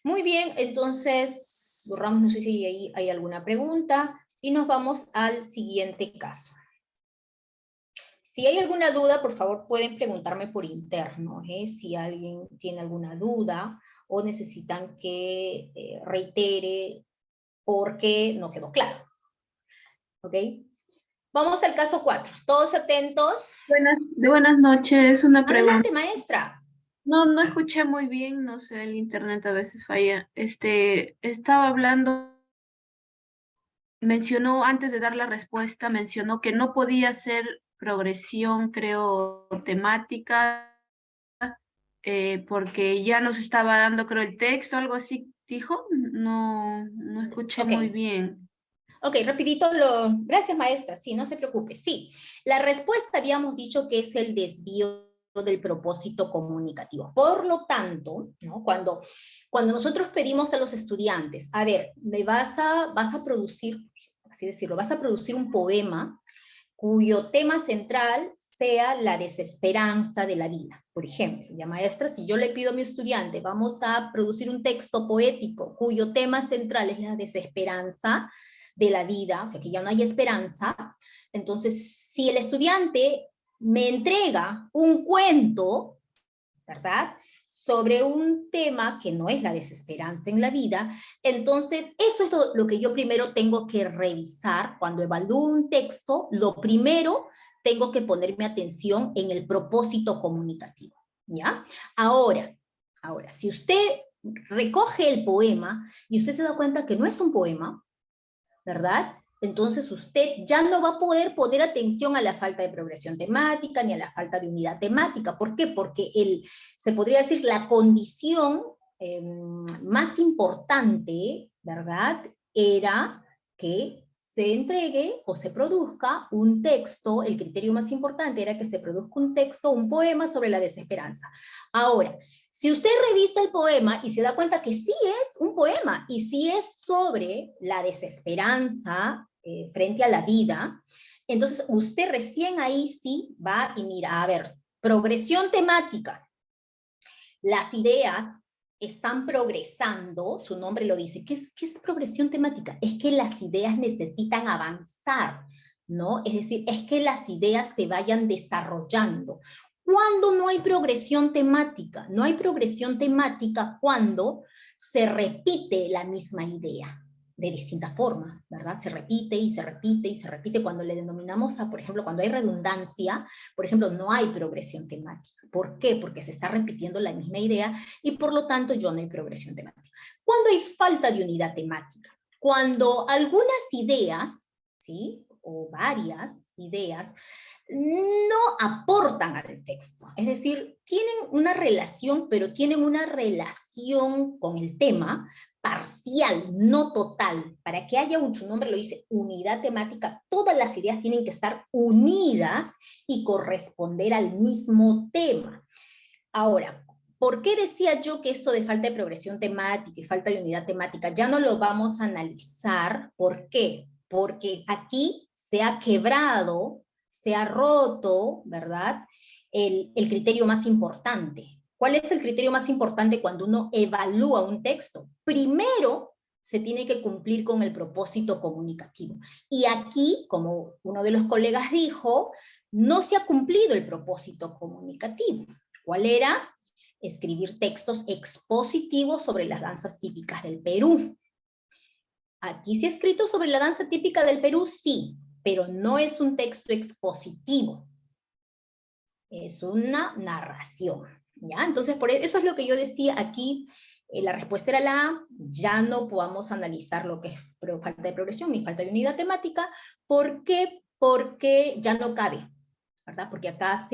Muy bien, entonces, borramos, no sé si ahí hay alguna pregunta, y nos vamos al siguiente caso. Si hay alguna duda, por favor, pueden preguntarme por interno, si alguien tiene alguna duda o necesitan que reitere porque no quedó claro. ¿Ok? Vamos al caso 4. Todos atentos. Buenas noches, una pregunta. Adelante, maestra. No escuché muy bien, no sé, el internet a veces falla. Estaba hablando, mencionó antes de dar la respuesta, mencionó que no podía ser progresión, creo, temática, porque ya nos estaba dando, creo, el texto, algo así, dijo. No escuché muy bien. Ok, rapidito Gracias, maestra. Sí, no se preocupe. Sí, la respuesta habíamos dicho que es el desvío del propósito comunicativo. Por lo tanto, ¿no? Cuando nosotros pedimos a los estudiantes, a ver, vas a producir, así decirlo, vas a producir un poema cuyo tema central sea la desesperanza de la vida. Por ejemplo, ya maestra, si yo le pido a mi estudiante, vamos a producir un texto poético cuyo tema central es la desesperanza de la vida, o sea que ya no hay esperanza, entonces si el estudiante me entrega un cuento, ¿verdad?, sobre un tema que no es la desesperanza en la vida, entonces eso es lo que yo primero tengo que revisar cuando evalúo un texto. Lo primero, tengo que ponerme atención en el propósito comunicativo, ¿ya? Ahora, si usted recoge el poema y usted se da cuenta que no es un poema, ¿verdad? Entonces usted ya no va a poder poner atención a la falta de progresión temática ni a la falta de unidad temática. ¿Por qué? Porque se podría decir la condición más importante, ¿verdad?, era que se entregue o se produzca un texto. El criterio más importante era que se produzca un texto, un poema sobre la desesperanza. Ahora, si usted revisa el poema y se da cuenta que sí es un poema y sí es sobre la desesperanza frente a la vida, entonces usted recién ahí sí va y mira, a ver, progresión temática. Las ideas están progresando, su nombre lo dice. ¿Qué es progresión temática? Es que las ideas necesitan avanzar, ¿no? Es decir, es que las ideas se vayan desarrollando. ¿Cuándo no hay progresión temática? No hay progresión temática cuando se repite la misma idea de distinta forma, ¿verdad? Se repite y se repite y se repite. Cuando le denominamos por ejemplo, cuando hay redundancia, por ejemplo, no hay progresión temática. ¿Por qué? Porque se está repitiendo la misma idea y por lo tanto no hay progresión temática. ¿Cuándo hay falta de unidad temática? Cuando algunas ideas, ¿sí?, o varias ideas, no aportan al texto. Es decir, tienen una relación, pero tienen una relación con el tema parcial, no total. Para que haya su nombre lo dice, unidad temática, todas las ideas tienen que estar unidas y corresponder al mismo tema. Ahora, ¿por qué decía yo que esto de falta de progresión temática y falta de unidad temática ya no lo vamos a analizar? ¿Por qué? Porque aquí se ha quebrado, se ha roto, ¿verdad?, el criterio más importante. ¿Cuál es el criterio más importante cuando uno evalúa un texto? Primero, se tiene que cumplir con el propósito comunicativo. Y aquí, como uno de los colegas dijo, no se ha cumplido el propósito comunicativo. ¿Cuál era? Escribir textos expositivos sobre las danzas típicas del Perú. ¿Aquí se ha escrito sobre la danza típica del Perú? Sí. pero no es un texto expositivo. Es una narración, ¿ya? Entonces, eso es lo que yo decía aquí, la respuesta era la A, ya no podamos analizar lo que es falta de progresión ni falta de unidad temática. ¿Por qué? Porque ya no cabe, ¿verdad? Porque acá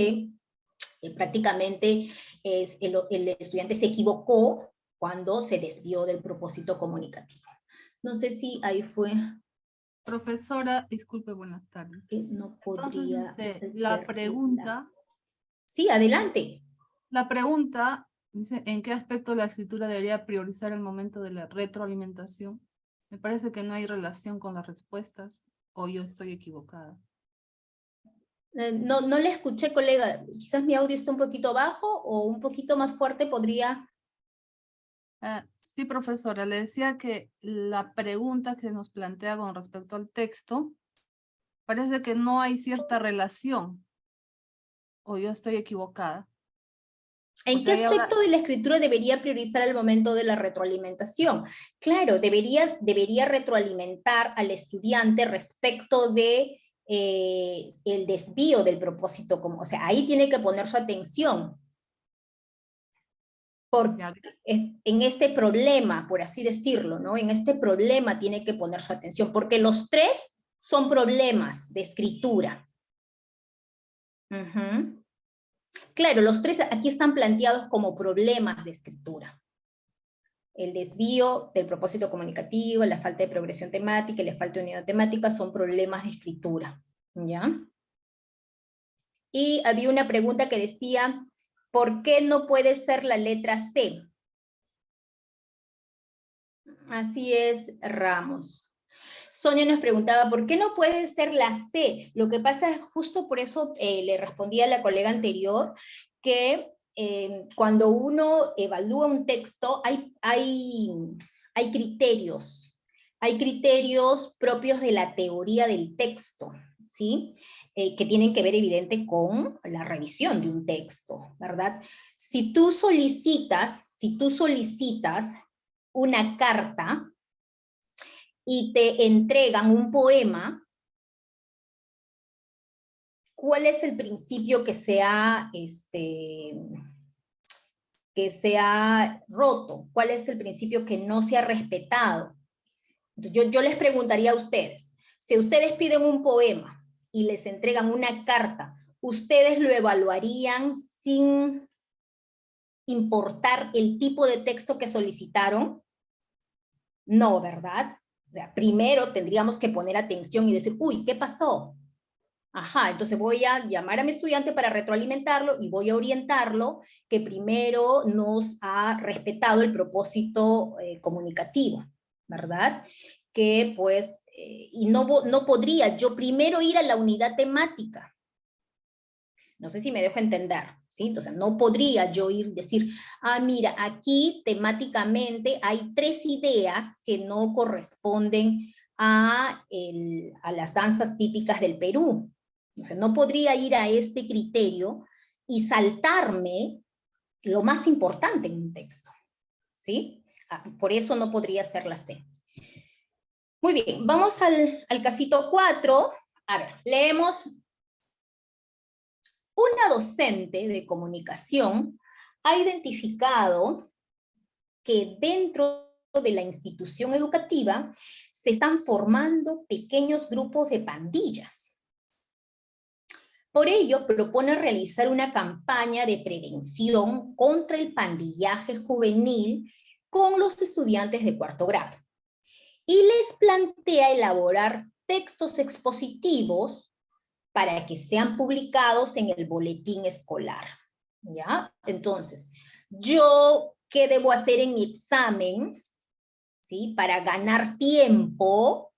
prácticamente el estudiante se equivocó cuando se desvió del propósito comunicativo. No sé si ahí fue... Profesora, disculpe, buenas tardes. Que no podría... Entonces, la pregunta... Sí, adelante. La pregunta dice, ¿en qué aspecto la escritura debería priorizar el momento de la retroalimentación? Me parece que no hay relación con las respuestas, o yo estoy equivocada. No le escuché, colega. Quizás mi audio está un poquito bajo o un poquito más fuerte podría... Sí, profesora, le decía que la pregunta que nos plantea con respecto al texto, parece que no hay cierta relación, o yo estoy equivocada. ¿En qué aspecto de la escritura debería priorizar el momento de la retroalimentación? Claro, debería retroalimentar al estudiante respecto de el desvío del propósito, o sea, ahí tiene que poner su atención. En este problema, por así decirlo, ¿no? En este problema tiene que poner su atención, porque los tres son problemas de escritura. Claro, los tres aquí están planteados como problemas de escritura. El desvío del propósito comunicativo, la falta de progresión temática y la falta de unidad temática son problemas de escritura, ¿ya? Y había una pregunta que decía, ¿por qué no puede ser la letra C? Así es, Ramos. Sonia nos preguntaba, ¿por qué no puede ser la C? Lo que pasa es, justo por eso le respondí a la colega anterior, que cuando uno evalúa un texto, hay criterios propios de la teoría del texto, ¿sí? Que tienen que ver, evidente, con la revisión de un texto, ¿verdad? Si tú solicitas una carta y te entregan un poema, ¿cuál es el principio que se ha roto? ¿Cuál es el principio que no se ha respetado? Yo les preguntaría a ustedes, si ustedes piden un poema y les entregan una carta, ¿ustedes lo evaluarían sin importar el tipo de texto que solicitaron? No, ¿verdad? O sea, primero tendríamos que poner atención y decir, uy, ¿qué pasó? Ajá, entonces voy a llamar a mi estudiante para retroalimentarlo y voy a orientarlo que primero nos ha respetado el propósito comunicativo, ¿verdad? Que pues, y no podría yo primero ir a la unidad temática. No sé si me dejo entender, ¿sí? Entonces no podría yo decir, mira, aquí temáticamente hay 3 ideas que no corresponden a las danzas típicas del Perú. O sea, no podría ir a este criterio y saltarme lo más importante en un texto, ¿sí? Por eso no podría ser la C. Muy bien, vamos al casito 4. A ver, leemos. Una docente de comunicación ha identificado que dentro de la institución educativa se están formando pequeños grupos de pandillas. Por ello, propone realizar una campaña de prevención contra el pandillaje juvenil con los estudiantes de 4º grado. Y les plantea elaborar textos expositivos para que sean publicados en el boletín escolar, ¿ya? Entonces, ¿yo qué debo hacer en mi examen? ¿Sí? Para ganar tiempo,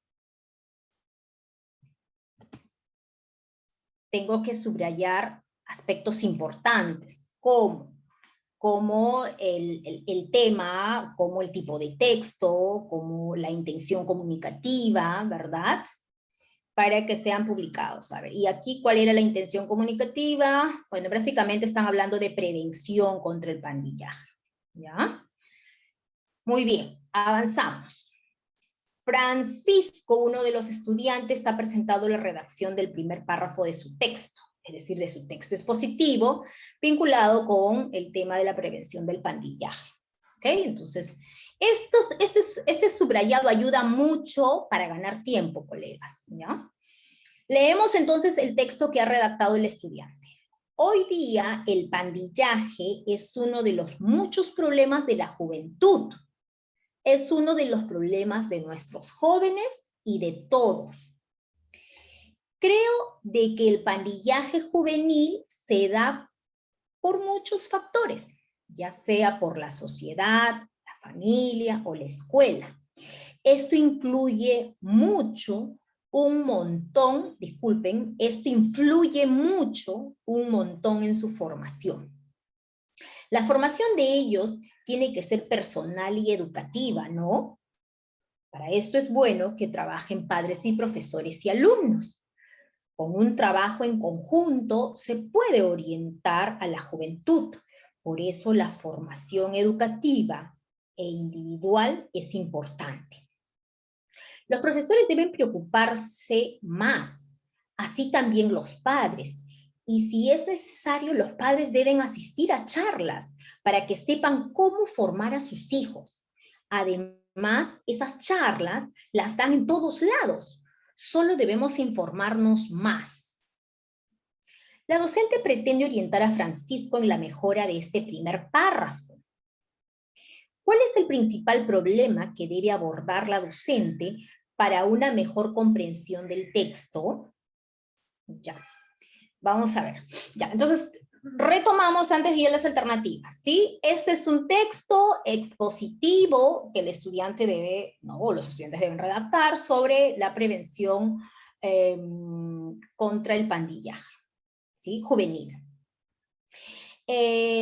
tengo que subrayar aspectos importantes, como el tema, como el tipo de texto, como la intención comunicativa, ¿verdad? Para que sean publicados. A ver, y aquí, ¿cuál era la intención comunicativa? Bueno, básicamente están hablando de prevención contra el pandillaje, ¿ya? Muy bien, avanzamos. Francisco, uno de los estudiantes, ha presentado la redacción del primer párrafo de su texto, es decir, de su texto expositivo, vinculado con el tema de la prevención del pandillaje. ¿Ok? Entonces, este subrayado ayuda mucho para ganar tiempo, colegas, ¿ya? Leemos entonces el texto que ha redactado el estudiante. Hoy día el pandillaje es uno de los muchos problemas de la juventud. Es uno de los problemas de nuestros jóvenes y de todos. Creo de que el pandillaje juvenil se da por muchos factores, ya sea por la sociedad, la familia o la escuela. Esto incluye mucho, un montón, disculpen, esto influye mucho, un montón en su formación. La formación de ellos tiene que ser personal y educativa, ¿no? Para esto es bueno que trabajen padres y profesores y alumnos. Con un trabajo en conjunto se puede orientar a la juventud. Por eso la formación educativa e individual es importante. Los profesores deben preocuparse más, así también los padres. Y si es necesario, los padres deben asistir a charlas para que sepan cómo formar a sus hijos. Además, esas charlas las dan en todos lados. Solo debemos informarnos más. La docente pretende orientar a Francisco en la mejora de este primer párrafo. ¿Cuál es el principal problema que debe abordar la docente para una mejor comprensión del texto? Ya, vamos a ver. Ya, entonces, retomamos antes de ir a las alternativas, ¿sí? Este es un texto expositivo que el estudiante debe, no, los estudiantes deben redactar sobre la prevención contra el pandillaje, ¿sí? Juvenil.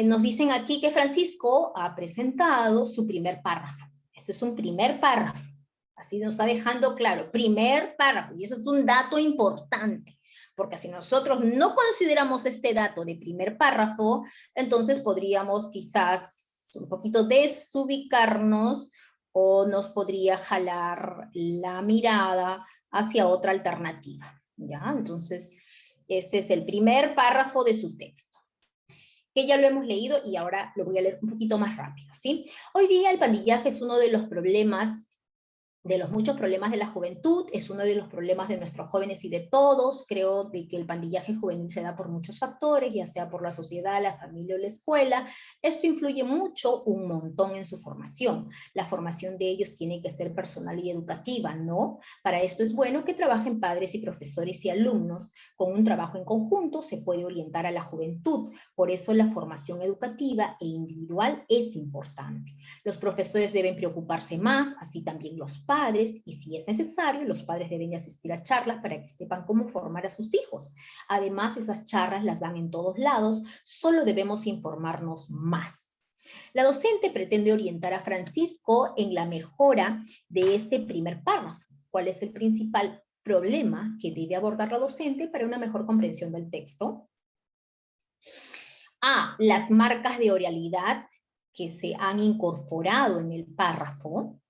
Nos dicen aquí que Francisco ha presentado su primer párrafo. Esto es un primer párrafo. Así nos está dejando claro, primer párrafo. Y eso es un dato importante. Porque si nosotros no consideramos este dato de primer párrafo, entonces podríamos quizás un poquito desubicarnos o nos podría jalar la mirada hacia otra alternativa. ¿Ya? Entonces, este es el primer párrafo de su texto, que ya lo hemos leído y ahora lo voy a leer un poquito más rápido, ¿sí? Hoy día el pandillaje es uno de los problemas, de los muchos problemas de la juventud, es uno de los problemas de nuestros jóvenes y de todos. Creo de que el pandillaje juvenil se da por muchos factores, ya sea por la sociedad, la familia o la escuela. Esto influye mucho, un montón en su formación. La formación de ellos tiene que ser personal y educativa, ¿no? Para esto es bueno que trabajen padres y profesores y alumnos. Con un trabajo en conjunto se puede orientar a la juventud. Por eso la formación educativa e individual es importante. Los profesores deben preocuparse más, así también los padres, y si es necesario, los padres deben asistir a charlas para que sepan cómo formar a sus hijos. Además, esas charlas las dan en todos lados, solo debemos informarnos más. La docente pretende orientar a Francisco en la mejora de este primer párrafo. ¿Cuál es el principal problema que debe abordar la docente para una mejor comprensión del texto? A, las marcas de oralidad que se han incorporado en el párrafo.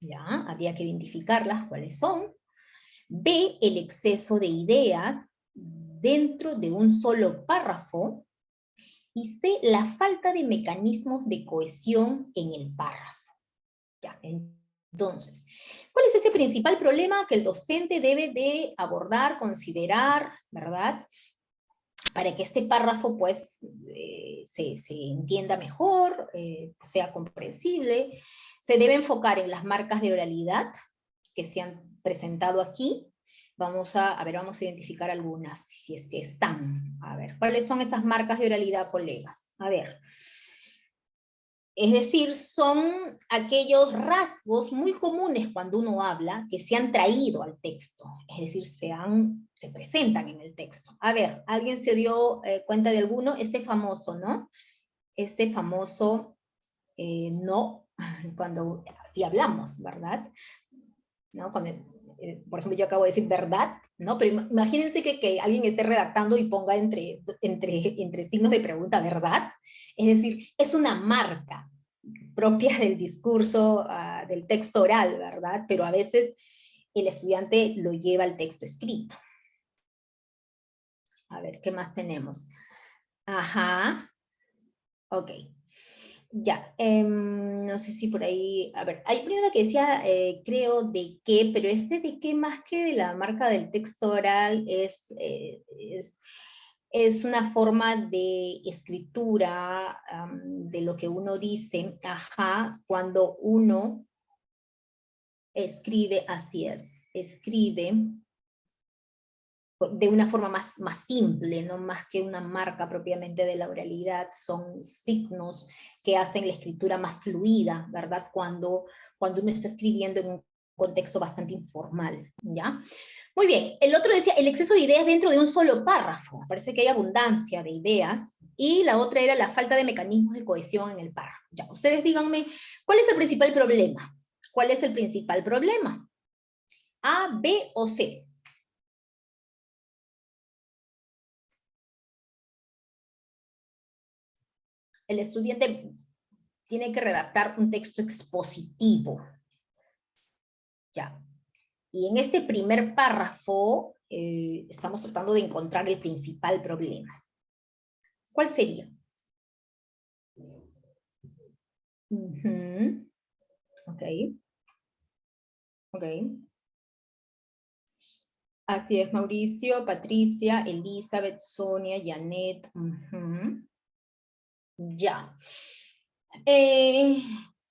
Ya, habría que identificarlas, cuáles son. B, el exceso de ideas dentro de un solo párrafo. Y C, la falta de mecanismos de cohesión en el párrafo. Ya, entonces, ¿cuál es ese principal problema que el docente debe de abordar, considerar, verdad? Para que este párrafo, pues, se entienda mejor, sea comprensible. Se debe enfocar en las marcas de oralidad que se han presentado aquí. Vamos a identificar algunas, si es que están. A ver, ¿cuáles son estas marcas de oralidad, colegas? A ver. Es decir, son aquellos rasgos muy comunes cuando uno habla que se han traído al texto, es decir, se presentan en el texto. A ver, ¿alguien se dio cuenta de alguno? Este famoso, ¿no? Este famoso no, cuando sí hablamos, ¿verdad? ¿No? Cuando, por ejemplo, yo acabo de decir verdad, ¿no? Pero imagínense que alguien esté redactando y ponga entre signos de pregunta verdad. Es decir, es una marca, propias del discurso, del texto oral, ¿verdad? Pero a veces el estudiante lo lleva al texto escrito. A ver, ¿qué más tenemos? Ajá. Ok. Ya, no sé si por ahí, a ver, hay primero que decía, creo, de qué, pero este de qué más que de la marca del texto oral es una forma de escritura de lo que uno dice, ajá, cuando uno escribe, así es, escribe de una forma más simple, no más que una marca propiamente de la oralidad, son signos que hacen la escritura más fluida, ¿verdad? Cuando uno está escribiendo en un contexto bastante informal, ¿ya? Muy bien, el otro decía, el exceso de ideas dentro de un solo párrafo, parece que hay abundancia de ideas, y la otra era la falta de mecanismos de cohesión en el párrafo. Ya, ustedes díganme, ¿cuál es el principal problema? ¿Cuál es el principal problema? ¿A, B o C? El estudiante tiene que redactar un texto expositivo. Ya. Y en este primer párrafo estamos tratando de encontrar el principal problema. ¿Cuál sería? Ok. Ok. Así es, Mauricio, Patricia, Elizabeth, Sonia, Janet. Ya.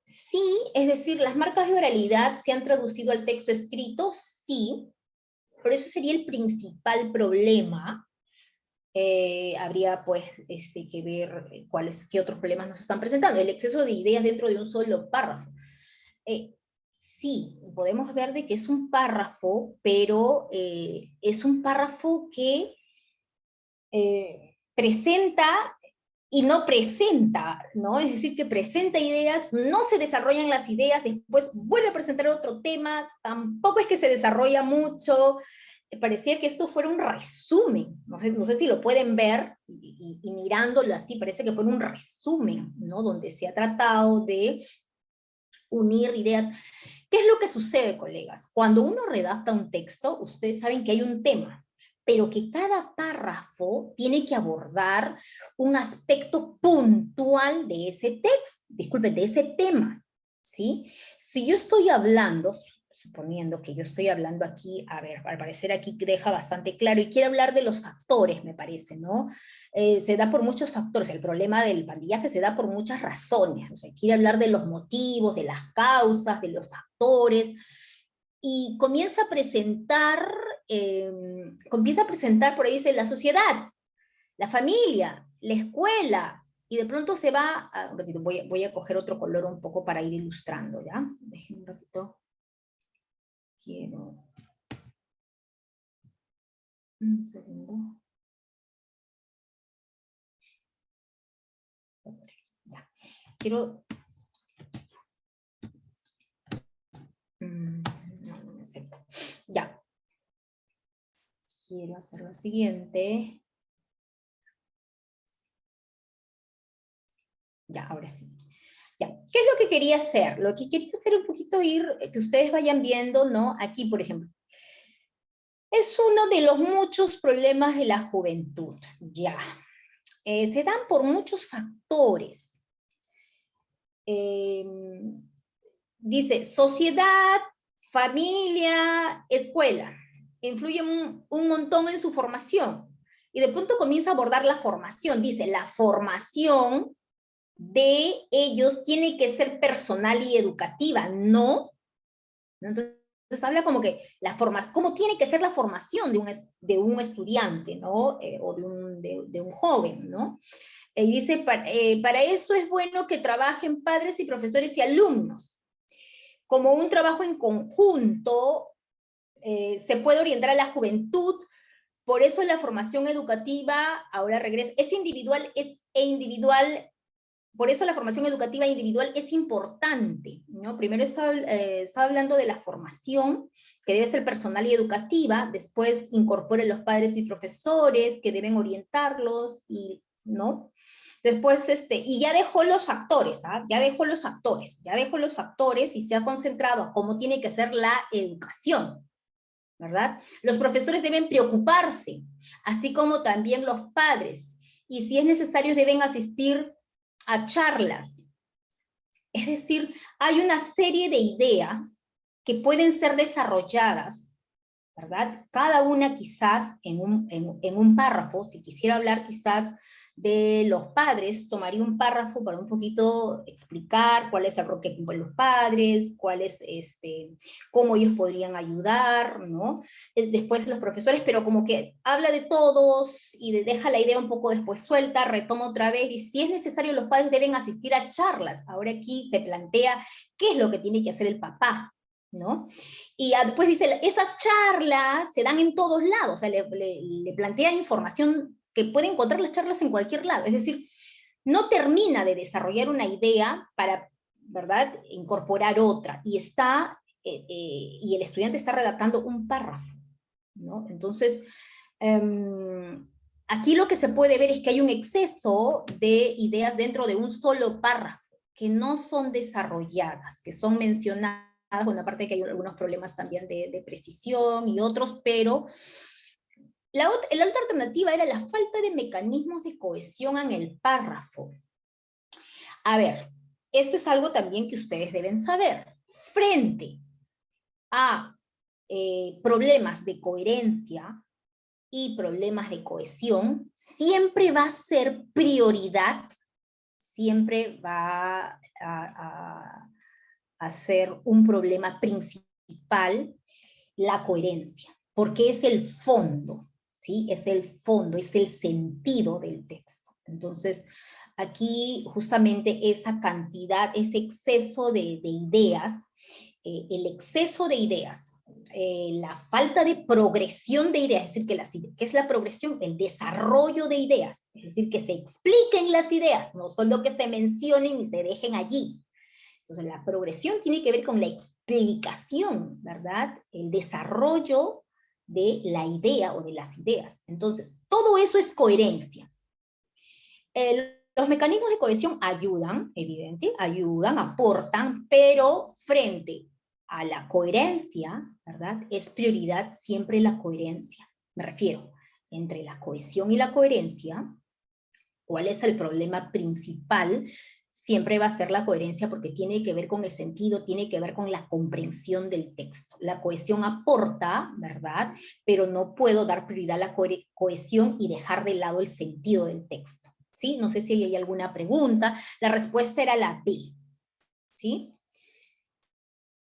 Sí, es decir, las marcas de oralidad se han traducido al texto escrito, sí, pero eso sería el principal problema. Habría pues que ver qué otros problemas nos están presentando. El exceso de ideas dentro de un solo párrafo. Sí, podemos ver de que es un párrafo, pero es un párrafo que presenta y no presenta, ¿no? Es decir, que presenta ideas, no se desarrollan las ideas, después vuelve a presentar otro tema, tampoco es que se desarrolla mucho. Parecía que esto fuera un resumen, no sé si lo pueden ver, y mirándolo así, parece que fue un resumen, ¿no? Donde se ha tratado de unir ideas. ¿Qué es lo que sucede, colegas? Cuando uno redacta un texto, ustedes saben que hay un tema, pero que cada párrafo tiene que abordar un aspecto puntual de ese texto, disculpen, de ese tema, ¿sí? Si yo estoy hablando, suponiendo que yo estoy hablando aquí, a ver, al parecer aquí deja bastante claro, y quiero hablar de los factores, me parece, ¿no? Se da por muchos factores, el problema del pandillaje se da por muchas razones, o sea, quiere hablar de los motivos, de las causas, de los factores, y comienza a presentar, por ahí dice, la sociedad, la familia, la escuela, y de pronto se va, un ratito, voy a coger otro color un poco para ir ilustrando, ¿ya? Déjenme un ratito. Quiero... Un segundo. Ya. Quiero... No me acepto. Ya. Quiero hacer lo siguiente. Ya, ahora sí. Ya. ¿Qué es lo que quería hacer? Lo que quería hacer un poquito que ustedes vayan viendo, ¿no? Aquí, por ejemplo. Es uno de los muchos problemas de la juventud. Ya. Se dan por muchos factores. Dice, sociedad, familia, escuela. Influyen un montón en su formación. Y de pronto comienza a abordar la formación. Dice, la formación de ellos tiene que ser personal y educativa, ¿no? Entonces habla como que cómo tiene que ser la formación de un estudiante, ¿no? O de un joven, ¿no? Y dice, para esto es bueno que trabajen padres y profesores y alumnos. Como un trabajo en conjunto, se puede orientar a la juventud. Por eso la formación educativa, ahora regresa, es individual, por eso la formación educativa individual es importante, ¿no? Primero estaba hablando de la formación, que debe ser personal y educativa, después incorpora los padres y profesores, que deben orientarlos, ¿no? Después, y ya dejó los factores, ya dejó los factores y se ha concentrado a cómo tiene que ser la educación, ¿verdad? Los profesores deben preocuparse, así como también los padres, y si es necesario deben asistir a charlas. Es decir, hay una serie de ideas que pueden ser desarrolladas, ¿verdad? Cada una quizás en un párrafo. Si quisiera hablar quizás de los padres, tomaría un párrafo para un poquito explicar cuál es el rol que cumplen los padres, cuál es, cómo ellos podrían ayudar, ¿no? Después los profesores, pero como que habla de todos y deja la idea un poco después suelta, retoma otra vez, y si es necesario los padres deben asistir a charlas. Ahora aquí se plantea qué es lo que tiene que hacer el papá, ¿no? Y después dice, esas charlas se dan en todos lados, o sea, le plantea información que puede encontrar las charlas en cualquier lado, es decir, no termina de desarrollar una idea para, ¿verdad?, incorporar otra, y y el estudiante está redactando un párrafo, ¿no? Entonces, aquí lo que se puede ver es que hay un exceso de ideas dentro de un solo párrafo, que no son desarrolladas, que son mencionadas. Bueno, aparte que hay algunos problemas también de precisión y otros, pero la otra alternativa era la falta de mecanismos de cohesión en el párrafo. A ver, esto es algo también que ustedes deben saber. Frente a problemas de coherencia y problemas de cohesión, siempre va a ser prioridad, siempre va a ser un problema principal la coherencia, porque es el fondo, ¿sí? Es el fondo, es el sentido del texto. Entonces, aquí justamente esa cantidad, ese exceso de ideas, el exceso de ideas, la falta de progresión de ideas, es decir, ¿qué es la progresión? El desarrollo de ideas, es decir, que se expliquen las ideas, no solo que se mencionen y se dejen allí. Entonces, la progresión tiene que ver con la explicación, ¿verdad? El desarrollo de la idea o de las ideas. Entonces, todo eso es coherencia. Los mecanismos de cohesión ayudan, evidente, ayudan, aportan, pero frente a la coherencia, ¿verdad? Es prioridad siempre la coherencia. Me refiero, entre la cohesión y la coherencia, ¿cuál es el problema principal? Siempre va a ser la coherencia, porque tiene que ver con el sentido, tiene que ver con la comprensión del texto. La cohesión aporta, ¿verdad? Pero no puedo dar prioridad a la cohesión y dejar de lado el sentido del texto, ¿sí? No sé si hay alguna pregunta. La respuesta era la B, ¿sí?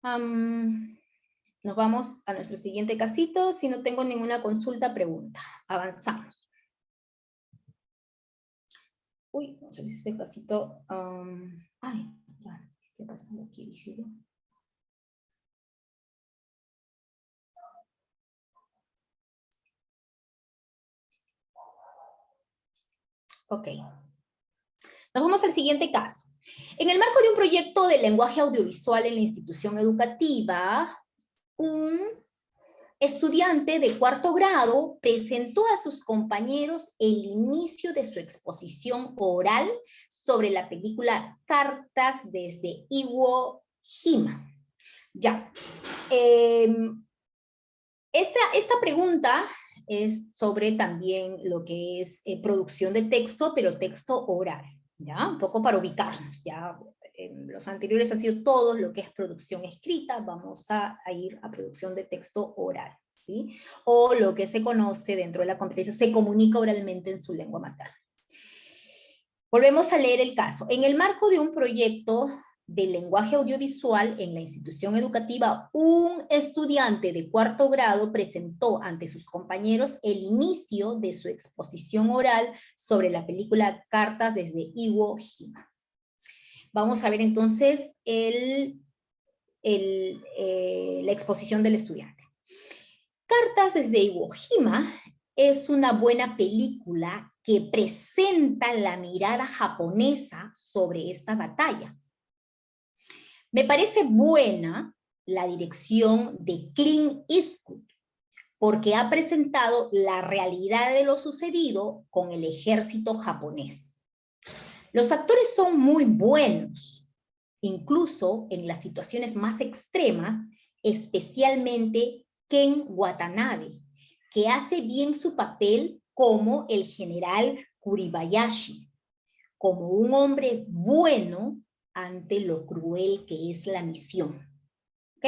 Nos vamos a nuestro siguiente casito. Si no tengo ninguna consulta, pregunta. Avanzamos. Uy, no sé si este casito... ay, ya, ¿qué pasa aquí? Dije yo. Ok. Nos vamos al siguiente caso. En el marco de un proyecto de lenguaje audiovisual en la institución educativa, un estudiante de cuarto grado presentó a sus compañeros el inicio de su exposición oral sobre la película Cartas desde Iwo Jima. Ya. Esta pregunta es sobre también lo que es producción de texto, pero texto oral, ¿ya? Un poco para ubicarnos, ¿ya? Los anteriores han sido todos lo que es producción escrita, vamos a ir a producción de texto oral, ¿sí? O lo que se conoce dentro de la competencia, se comunica oralmente en su lengua materna. Volvemos a leer el caso. En el marco de un proyecto de lenguaje audiovisual en la institución educativa, un estudiante de cuarto grado presentó ante sus compañeros el inicio de su exposición oral sobre la película Cartas desde Iwo Jima. Vamos a ver entonces la exposición del estudiante. Cartas desde Iwo Jima es una buena película que presenta la mirada japonesa sobre esta batalla. Me parece buena la dirección de Clint Eastwood, porque ha presentado la realidad de lo sucedido con el ejército japonés. Los actores son muy buenos, incluso en las situaciones más extremas, especialmente Ken Watanabe, que hace bien su papel como el general Kuribayashi, como un hombre bueno ante lo cruel que es la misión. ¿Ok?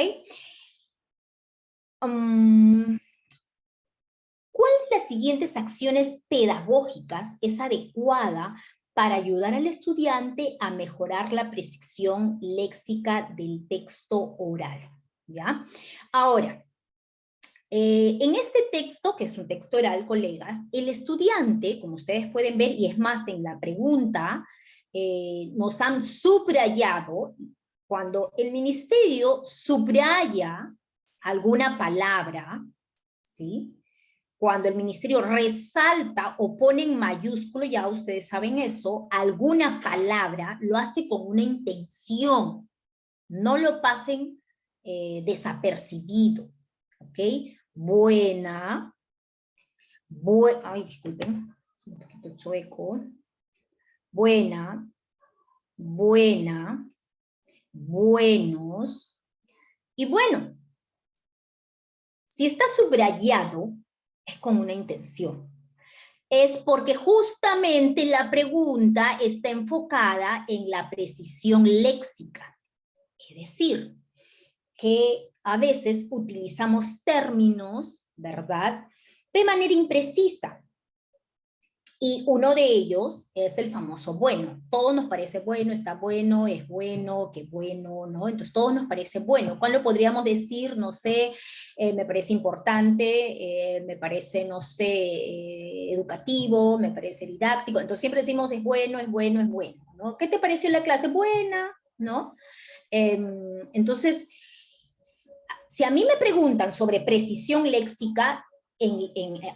¿Cuál de las siguientes acciones pedagógicas es adecuada para ayudar al estudiante a mejorar la precisión léxica del texto oral? ¿Ya? Ahora, en este texto, que es un texto oral, colegas, el estudiante, como ustedes pueden ver, y es más, en la pregunta, nos han subrayado, cuando el ministerio subraya alguna palabra, ¿sí? Cuando el ministerio resalta o pone en mayúsculo, ya ustedes saben eso, alguna palabra, lo hace con una intención. No lo pasen desapercibido. ¿Ok? Buena. Ay, disculpen. Un poquito chueco. Buena. Buena. Buenos. Y bueno. Si está subrayado, es con una intención. Es porque justamente la pregunta está enfocada en la precisión léxica. Es decir, que a veces utilizamos términos, ¿verdad?, de manera imprecisa. Y uno de ellos es el famoso bueno. Todo nos parece bueno, está bueno, es bueno, qué bueno, ¿no? Entonces todo nos parece bueno. ¿Cuándo podríamos decir, no sé, me parece importante, me parece, no sé, educativo, me parece didáctico? Entonces siempre decimos es bueno, es bueno, es bueno, ¿no? ¿Qué te pareció la clase? Buena, ¿no? Entonces, si a mí me preguntan sobre precisión léxica,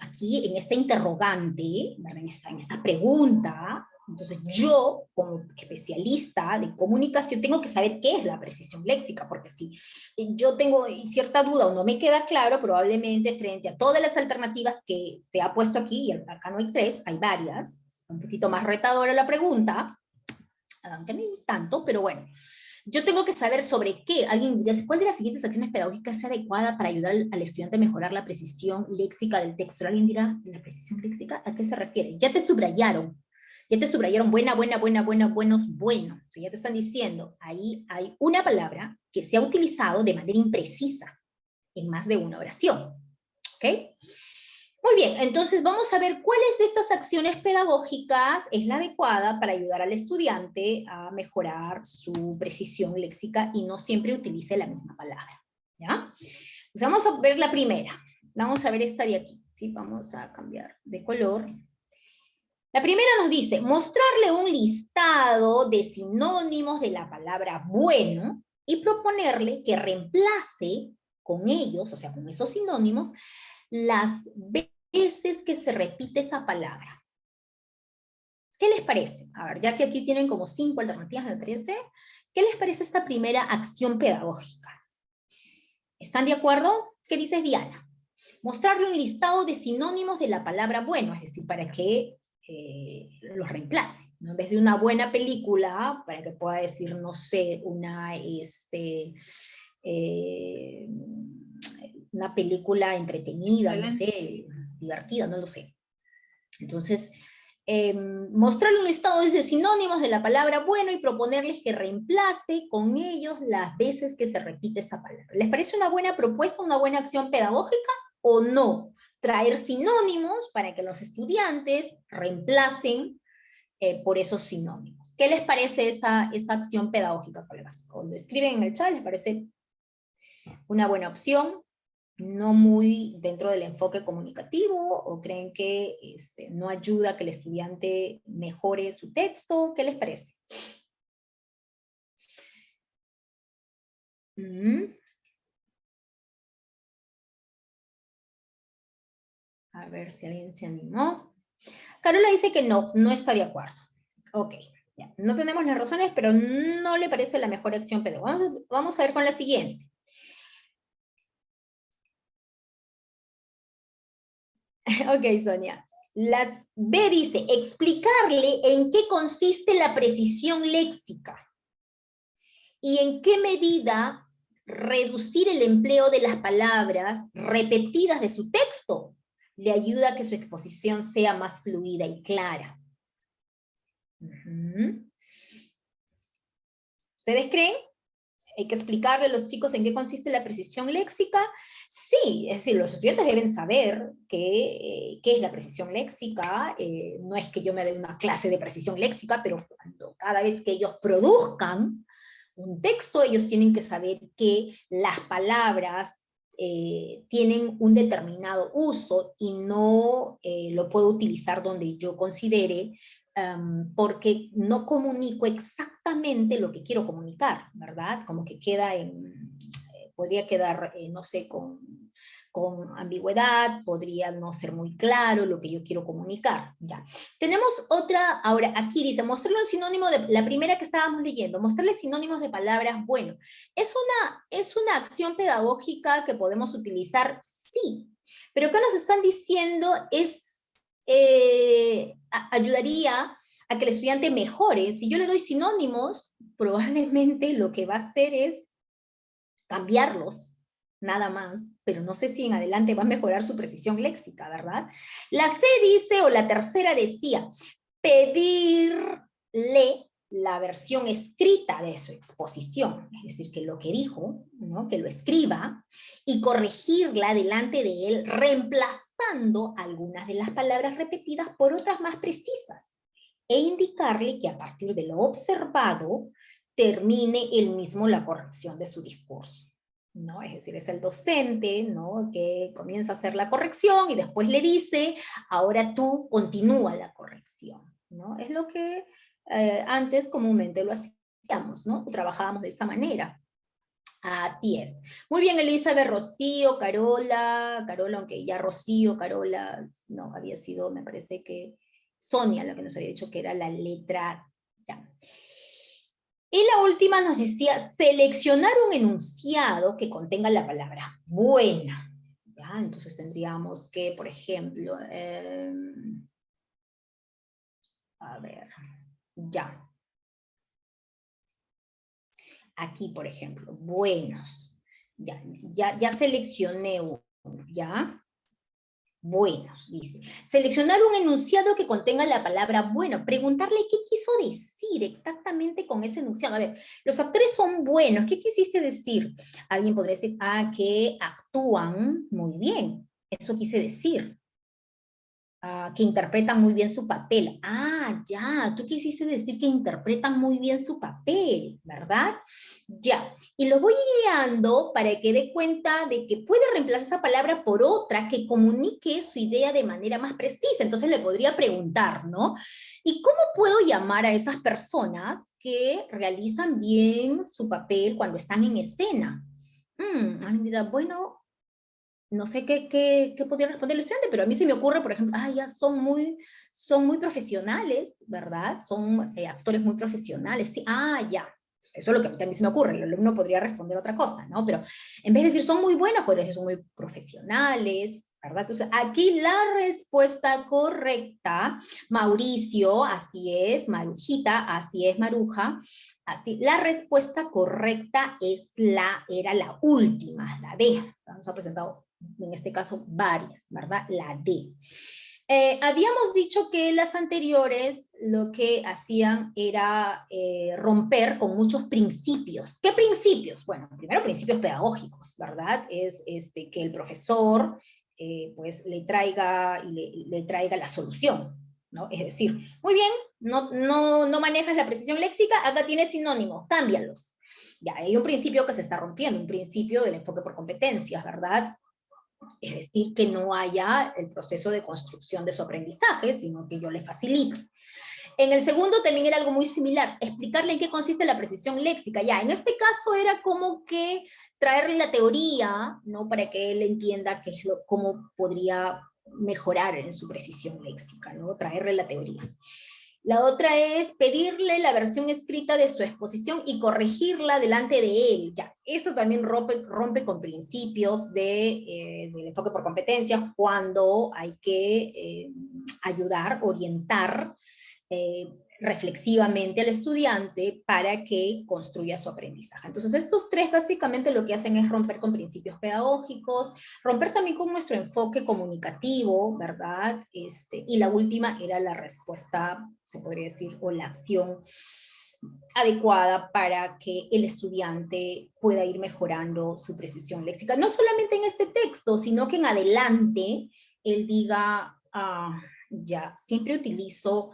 aquí en esta interrogante, en esta pregunta, entonces yo, como especialista de comunicación, tengo que saber qué es la precisión léxica, porque si yo tengo cierta duda o no me queda claro, probablemente frente a todas las alternativas que se ha puesto aquí, y acá no hay 3, hay varias, está un poquito más retadora la pregunta, aunque no es tanto, pero bueno, yo tengo que saber sobre qué. Alguien diría, ¿cuál de las siguientes acciones pedagógicas es adecuada para ayudar al estudiante a mejorar la precisión léxica del texto? Alguien dirá, ¿la precisión léxica? ¿A qué se refiere? Ya te subrayaron buena, buena, buena, buena, buenos, bueno. O sea, ya te están diciendo, ahí hay una palabra que se ha utilizado de manera imprecisa en más de una oración. ¿Ok? Muy bien, entonces vamos a ver cuáles de estas acciones pedagógicas es la adecuada para ayudar al estudiante a mejorar su precisión léxica y no siempre utilice la misma palabra. ¿Ya? Pues vamos a ver la primera. Vamos a ver esta de aquí. ¿Sí? Vamos a cambiar de color. La primera nos dice, mostrarle un listado de sinónimos de la palabra bueno y proponerle que reemplace con ellos, o sea, con esos sinónimos, las veces que se repite esa palabra. ¿Qué les parece? A ver, ya que aquí tienen como 5 alternativas, me parece. ¿Qué les parece esta primera acción pedagógica? ¿Están de acuerdo? ¿Qué dices, Diana? Mostrarle un listado de sinónimos de la palabra bueno, es decir, para que los reemplace, ¿no? En vez de una buena película, para que pueda decir, no sé, una película entretenida, Excelente. no sé, divertida, no lo sé. Entonces, mostrarle un listado de sinónimos de la palabra bueno y proponerles que reemplace con ellos las veces que se repite esa palabra. ¿Les parece una buena propuesta, una buena acción pedagógica o no? Traer sinónimos para que los estudiantes reemplacen por esos sinónimos. ¿Qué les parece esa acción pedagógica, colegas? Cuando escriben en el chat, ¿les parece una buena opción? ¿No muy dentro del enfoque comunicativo? ¿O creen que no ayuda a que el estudiante mejore su texto? ¿Qué les parece? A ver si alguien se animó. Carola dice que no está de acuerdo. Ok, ya. No tenemos las razones, pero no le parece la mejor acción, pero vamos a ver con la siguiente. Ok, Sonia. Las B dice, explicarle en qué consiste la precisión léxica y en qué medida reducir el empleo de las palabras repetidas de su texto le ayuda a que su exposición sea más fluida y clara. ¿Ustedes creen? Hay que explicarle a los chicos en qué consiste la precisión léxica. Sí, es decir, los estudiantes deben saber qué es la precisión léxica. No es que yo me dé una clase de precisión léxica, pero cada vez que ellos produzcan un texto, ellos tienen que saber que las palabras tienen un determinado uso y no lo puedo utilizar donde yo considere, porque no comunico exactamente lo que quiero comunicar, ¿verdad? Como que queda podría quedar, no sé, con ambigüedad, podría no ser muy claro lo que yo quiero comunicar. Ya. Tenemos otra, ahora aquí dice, mostrarle un sinónimo de, la primera que estábamos leyendo, mostrarle sinónimos de palabras, bueno, es una acción pedagógica que podemos utilizar, sí, pero ¿qué nos están diciendo? Ayudaría a que el estudiante mejore. Si yo le doy sinónimos, probablemente lo que va a hacer es cambiarlos, nada más, pero no sé si en adelante va a mejorar su precisión léxica, ¿verdad? La C dice, o la tercera decía, pedirle la versión escrita de su exposición, es decir, que lo que dijo, ¿no? Que lo escriba, y corregirla delante de él, reemplazando algunas de las palabras repetidas por otras más precisas, e indicarle que a partir de lo observado, termine él mismo la corrección de su discurso, ¿no? Es decir, es el docente, ¿no? Que comienza a hacer la corrección y después le dice, ahora tú continúa la corrección, ¿no? Es lo que antes comúnmente lo hacíamos, ¿no? Trabajábamos de esta manera. Así es. Muy bien, Elizabeth, Rocío, Carola, aunque ya Rocío, Carola, no, había sido, me parece que Sonia la que nos había dicho que era la letra ya. Y la última nos decía, seleccionar un enunciado que contenga la palabra buena. ¿Ya? Entonces tendríamos que, por ejemplo, a ver, ya. Aquí, por ejemplo, buenos. Ya seleccioné uno, ¿ya? Buenos, dice. Seleccionar un enunciado que contenga la palabra bueno. Preguntarle qué quiso decir exactamente con ese enunciado. A ver, los actores son buenos. ¿Qué quisiste decir? Alguien podría decir, que actúan muy bien. Eso quise decir. Que interpretan muy bien su papel. Ya, tú quisiste decir que interpretan muy bien su papel, ¿verdad? Ya, y lo voy guiando para que dé cuenta de que puede reemplazar esa palabra por otra que comunique su idea de manera más precisa. Entonces le podría preguntar, ¿no? ¿Y cómo puedo llamar a esas personas que realizan bien su papel cuando están en escena? Bueno, no sé qué podría responder el estudiante, pero a mí se me ocurre, por ejemplo, ya son muy profesionales, ¿verdad? Son actores muy profesionales, sí, ya. Eso es lo que a mí se me ocurre, el alumno podría responder otra cosa, ¿no? Pero en vez de decir son muy buenos, podría decir son muy profesionales, ¿verdad? Entonces, aquí la respuesta correcta, Mauricio, así es, Marujita, así es, Maruja, así, la respuesta correcta era la última, la D. Nos ha presentado en este caso varias, ¿verdad? La D. Habíamos dicho que las anteriores lo que hacían era romper con muchos principios. ¿Qué principios? Bueno, primero principios pedagógicos, ¿verdad? Es que el profesor pues le traiga la solución, ¿no? Es decir, muy bien, no manejas la precisión léxica, acá tienes sinónimos, cámbialos. Ya, hay un principio que se está rompiendo, un principio del enfoque por competencias, ¿verdad? Es decir, que no haya el proceso de construcción de su aprendizaje, sino que yo le facilite. En el segundo también era algo muy similar, explicarle en qué consiste la precisión léxica. Ya, en este caso era como que traerle la teoría, ¿no? Para que él entienda cómo podría mejorar en su precisión léxica, ¿no? Traerle la teoría. La otra es pedirle la versión escrita de su exposición y corregirla delante de él. Ya, eso también rompe con principios del enfoque por competencias cuando hay que ayudar, orientar reflexivamente al estudiante para que construya su aprendizaje. Entonces, estos tres básicamente lo que hacen es romper con principios pedagógicos, romper también con nuestro enfoque comunicativo, ¿verdad? Y la última era la respuesta, se podría decir, o la acción adecuada para que el estudiante pueda ir mejorando su precisión léxica. No solamente en este texto, sino que en adelante él diga, ya, siempre utilizo,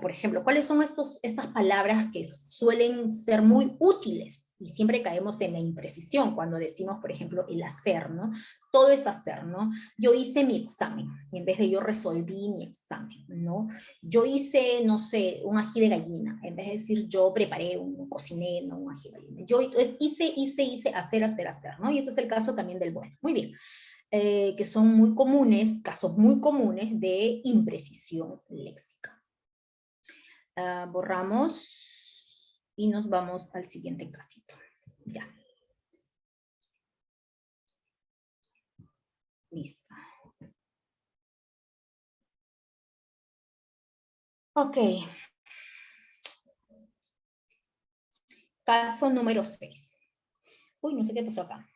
por ejemplo, ¿cuáles son estas palabras que suelen ser muy útiles? Y siempre caemos en la imprecisión cuando decimos, por ejemplo, el hacer, ¿no? Todo es hacer, ¿no? Yo hice mi examen, en vez de yo resolví mi examen, ¿no? Yo hice, no sé, un ají de gallina, en vez de decir yo preparé, cociné, no, un ají de gallina. Yo hice, hacer, ¿no? Y este es el caso también del bueno. Muy bien. Que son muy comunes, casos muy comunes de imprecisión léxica. Borramos y nos vamos al siguiente casito. Ya. Listo. Ok. Caso número 6. Uy, no sé qué pasó acá.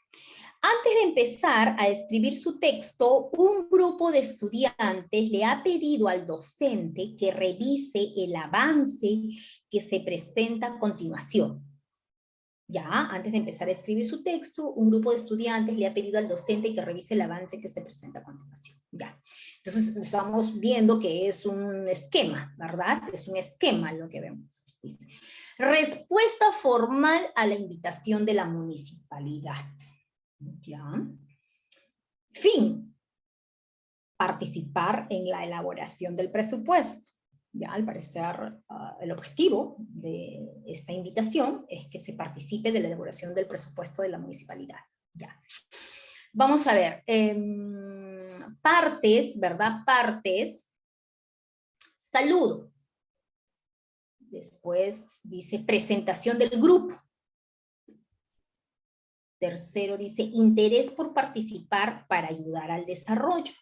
Antes de empezar a escribir su texto, un grupo de estudiantes le ha pedido al docente que revise el avance que se presenta a continuación. Ya, antes de empezar a escribir su texto, un grupo de estudiantes le ha pedido al docente que revise el avance que se presenta a continuación. Ya. Entonces, estamos viendo que es un esquema, ¿verdad? Es un esquema lo que vemos. Dice, respuesta formal a la invitación de la municipalidad. Ya. Fin. Participar en la elaboración del presupuesto. Ya, al parecer, el objetivo de esta invitación es que se participe de la elaboración del presupuesto de la municipalidad. Ya. Vamos a ver. Partes, ¿verdad? Partes. Saludo. Después dice presentación del grupo. Tercero dice interés por participar para ayudar al desarrollo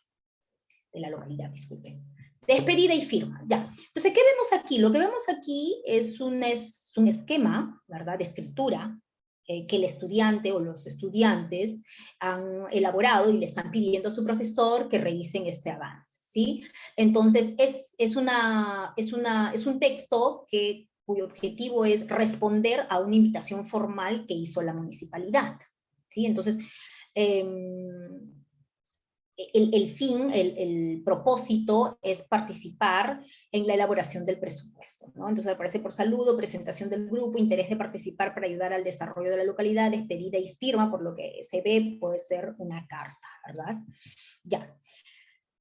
de la localidad, disculpen. Despedida y firma, ya. Entonces, ¿qué vemos aquí? Lo que vemos aquí es un esquema, ¿verdad?, de escritura que el estudiante o los estudiantes han elaborado y le están pidiendo a su profesor que revisen este avance, ¿sí? Entonces, es un texto cuyo objetivo es responder a una invitación formal que hizo la municipalidad, ¿sí? Entonces, el propósito es participar en la elaboración del presupuesto, ¿no? Entonces aparece por saludo, presentación del grupo, interés de participar para ayudar al desarrollo de la localidad, despedida y firma, por lo que se ve puede ser una carta, ¿verdad? Ya.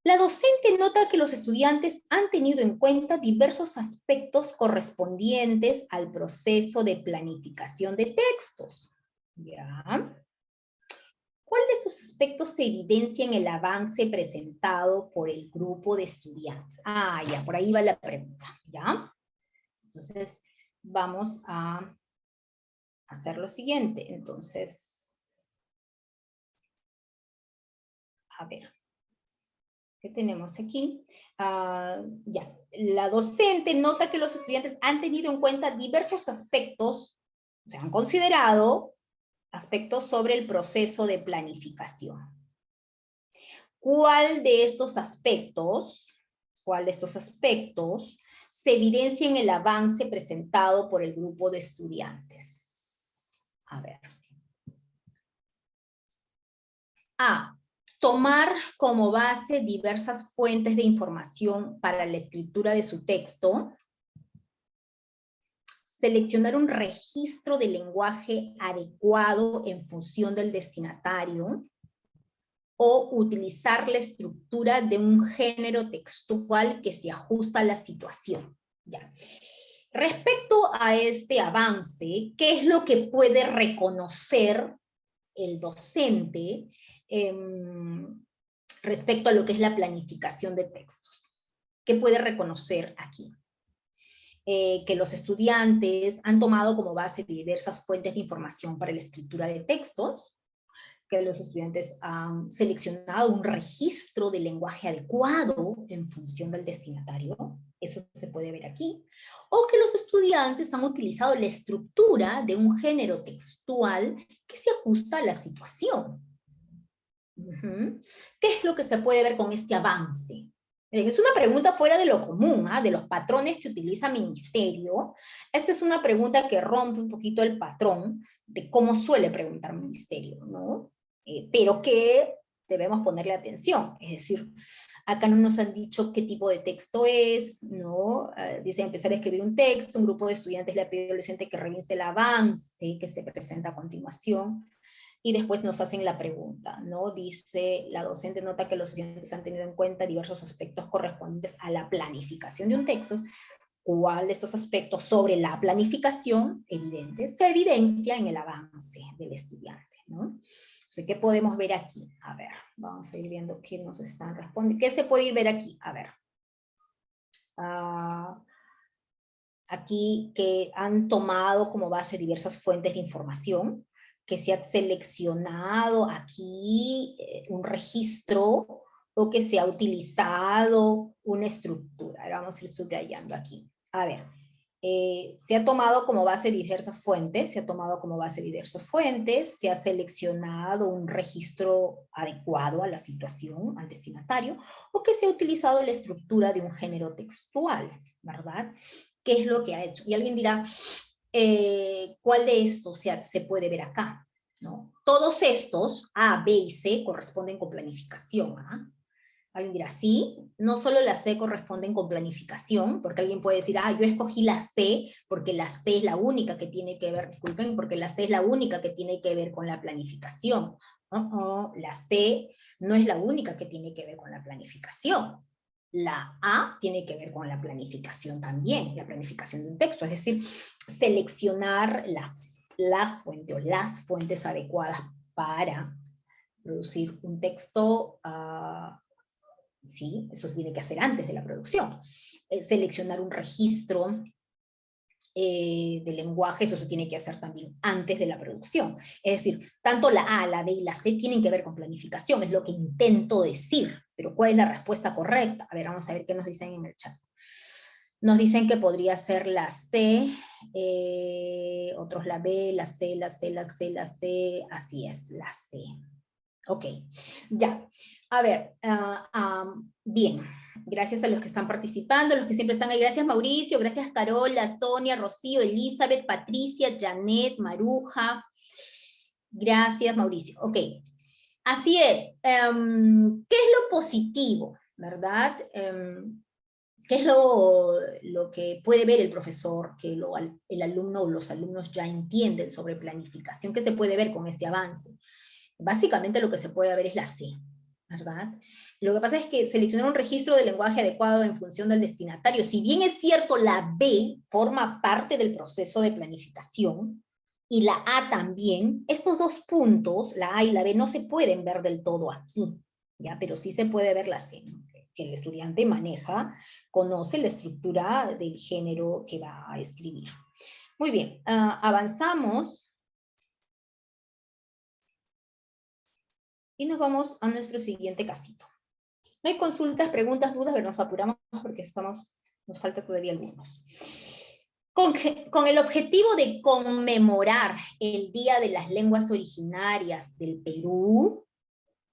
La docente nota que los estudiantes han tenido en cuenta diversos aspectos correspondientes al proceso de planificación de textos. ¿Ya? ¿Cuál de estos aspectos se evidencia en el avance presentado por el grupo de estudiantes? Ya, por ahí va la pregunta, ¿ya? Entonces, vamos a hacer lo siguiente. Entonces, a ver, ¿qué tenemos aquí? Ya, la docente nota que los estudiantes han tenido en cuenta diversos aspectos, o sea, han considerado aspectos sobre el proceso de planificación. ¿Cuál de estos aspectos se evidencia en el avance presentado por el grupo de estudiantes? A ver. A. Tomar como base diversas fuentes de información para la escritura de su texto. Seleccionar un registro de lenguaje adecuado en función del destinatario. O utilizar la estructura de un género textual que se ajusta a la situación. Ya. Respecto a este avance, ¿qué es lo que puede reconocer el docente respecto a lo que es la planificación de textos? ¿Qué puede reconocer aquí? que los estudiantes han tomado como base diversas fuentes de información para la escritura de textos, que los estudiantes han seleccionado un registro de lenguaje adecuado en función del destinatario, eso se puede ver aquí, o que los estudiantes han utilizado la estructura de un género textual que se ajusta a la situación. ¿Qué es lo que se puede ver con este avance? Es una pregunta fuera de lo común, de los patrones que utiliza Ministerio. Esta es una pregunta que rompe un poquito el patrón de cómo suele preguntar Ministerio, ¿no? Pero que debemos ponerle atención. Es decir, acá no nos han dicho qué tipo de texto es, ¿no? Dice empezar a escribir un texto, un grupo de estudiantes le ha pedido al docente que revise el avance que se presenta a continuación. Y después nos hacen la pregunta, ¿no? Dice, la docente nota que los estudiantes han tenido en cuenta diversos aspectos correspondientes a la planificación de un texto. ¿Cuál de estos aspectos sobre la planificación evidente se evidencia en el avance del estudiante, ¿no? Entonces, ¿qué podemos ver aquí? A ver, vamos a ir viendo qué nos están respondiendo. ¿Qué se puede ir ver aquí? A ver. Aquí que han tomado como base diversas fuentes de información, que se ha seleccionado aquí un registro o que se ha utilizado una estructura. Ahora vamos a ir subrayando aquí. A ver, se ha tomado como base diversas fuentes, se ha seleccionado un registro adecuado a la situación, al destinatario, o que se ha utilizado la estructura de un género textual, ¿verdad? ¿Qué es lo que ha hecho? Y alguien dirá, ¿cuál de estos se puede ver acá? ¿No? Todos estos, A, B y C, corresponden con planificación. Alguien dirá, sí, no solo las C corresponden con planificación, porque alguien puede decir, yo escogí la C porque la C es la única que tiene que ver, disculpen, porque la C es la única que tiene que ver con la planificación. La C no es la única que tiene que ver con la planificación. La A tiene que ver con la planificación también, la planificación de un texto, es decir, seleccionar la fuente o las fuentes adecuadas para producir un texto. Sí, eso se tiene que hacer antes de la producción. Seleccionar un registro de lenguaje, eso se tiene que hacer también antes de la producción. Es decir, tanto la A, la B y la C tienen que ver con planificación, es lo que intento decir, pero ¿cuál es la respuesta correcta? A ver, vamos a ver qué nos dicen en el chat. Nos dicen que podría ser la C, otros la B, la C, la C, la C, la C, así es, la C. Ok, ya. A ver, bien. Gracias a los que están participando, a los que siempre están ahí. Gracias Mauricio, gracias Carola, Sonia, Rocío, Elizabeth, Patricia, Janet, Maruja. Gracias Mauricio. Ok, así es. ¿Qué es lo positivo, verdad? ¿Qué es lo que puede ver el profesor, que el alumno o los alumnos ya entienden sobre planificación? ¿Qué se puede ver con este avance? Básicamente lo que se puede ver es la C, ¿verdad? Lo que pasa es que seleccionar un registro de lenguaje adecuado en función del destinatario, si bien es cierto la B forma parte del proceso de planificación, y la A también, estos dos puntos, la A y la B, no se pueden ver del todo aquí, ¿ya? Pero sí se puede ver la C, ¿no? Que el estudiante maneja, conoce la estructura del género que va a escribir. Muy bien, avanzamos. Y nos vamos a nuestro siguiente casito. No hay consultas, preguntas, dudas, pero nos apuramos porque nos falta todavía algunos. Con el objetivo de conmemorar el Día de las Lenguas Originarias del Perú,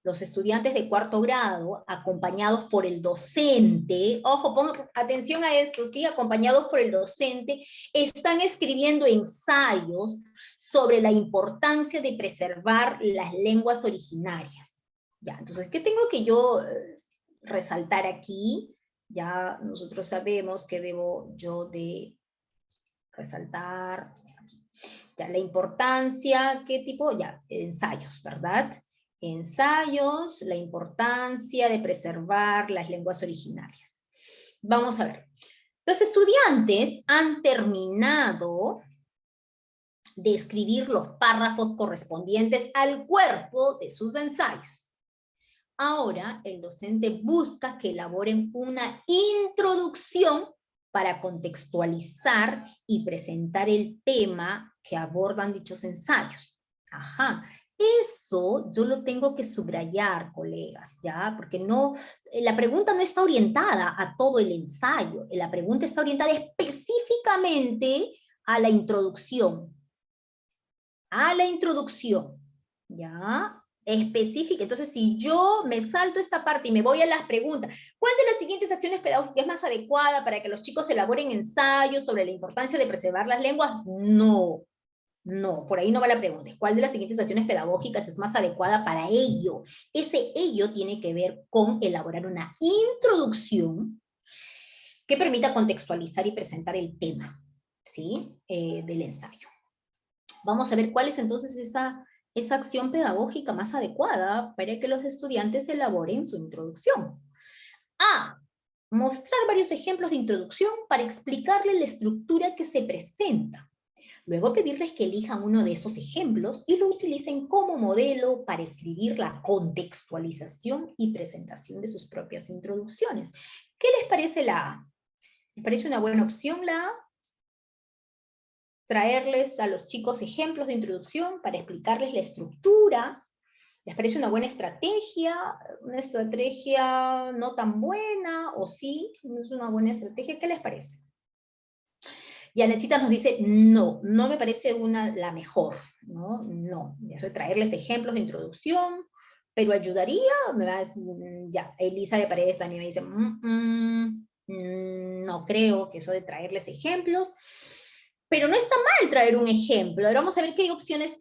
los estudiantes de cuarto grado, acompañados por el docente, ojo, pongan atención a esto, ¿sí? Acompañados por el docente, están escribiendo ensayos sobre la importancia de preservar las lenguas originarias. Ya, entonces, ¿qué tengo que yo resaltar aquí? Ya nosotros sabemos que debo yo de resaltar ya la importancia, ¿qué tipo? Ya, ensayos, ¿verdad? Ensayos, la importancia de preservar las lenguas originarias. Vamos a ver. Los estudiantes han terminado de escribir los párrafos correspondientes al cuerpo de sus ensayos. Ahora el docente busca que elaboren una introducción para contextualizar y presentar el tema que abordan dichos ensayos. Ajá. Eso yo lo tengo que subrayar, colegas, ¿ya? Porque no, la pregunta no está orientada a todo el ensayo. La pregunta está orientada específicamente a la introducción. A la introducción, ¿ya? Específica. Entonces, si yo me salto esta parte y me voy a las preguntas, ¿cuál de las siguientes acciones pedagógicas es más adecuada para que los chicos elaboren ensayos sobre la importancia de preservar las lenguas? No, no, por ahí no va la pregunta. ¿Cuál de las siguientes acciones pedagógicas es más adecuada para ello? Ese ello tiene que ver con elaborar una introducción que permita contextualizar y presentar el tema, ¿sí? Del ensayo. Vamos a ver cuál es entonces esa acción pedagógica más adecuada para que los estudiantes elaboren su introducción. A. Mostrar varios ejemplos de introducción para explicarles la estructura que se presenta. Luego pedirles que elijan uno de esos ejemplos y lo utilicen como modelo para escribir la contextualización y presentación de sus propias introducciones. ¿Qué les parece la A? ¿Les parece una buena opción la A? Traerles a los chicos ejemplos de introducción para explicarles la estructura. ¿Les parece una buena estrategia? ¿Una estrategia no tan buena? ¿O sí? ¿No es una buena estrategia? ¿Qué les parece? Yanetcita nos dice, no, no me parece la mejor, ¿no? No, eso de traerles ejemplos de introducción, pero ayudaría, ya, Elisa de Paredes también me dice, no creo que eso de traerles ejemplos, pero no está mal traer un ejemplo. Ahora vamos a ver qué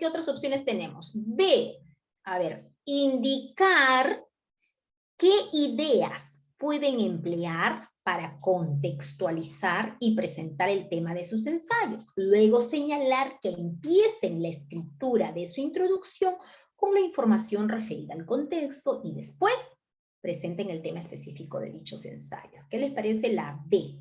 otras opciones tenemos. B, a ver, indicar qué ideas pueden emplear para contextualizar y presentar el tema de sus ensayos. Luego señalar que empiecen la escritura de su introducción con la información referida al contexto y después presenten el tema específico de dichos ensayos. ¿Qué les parece la B?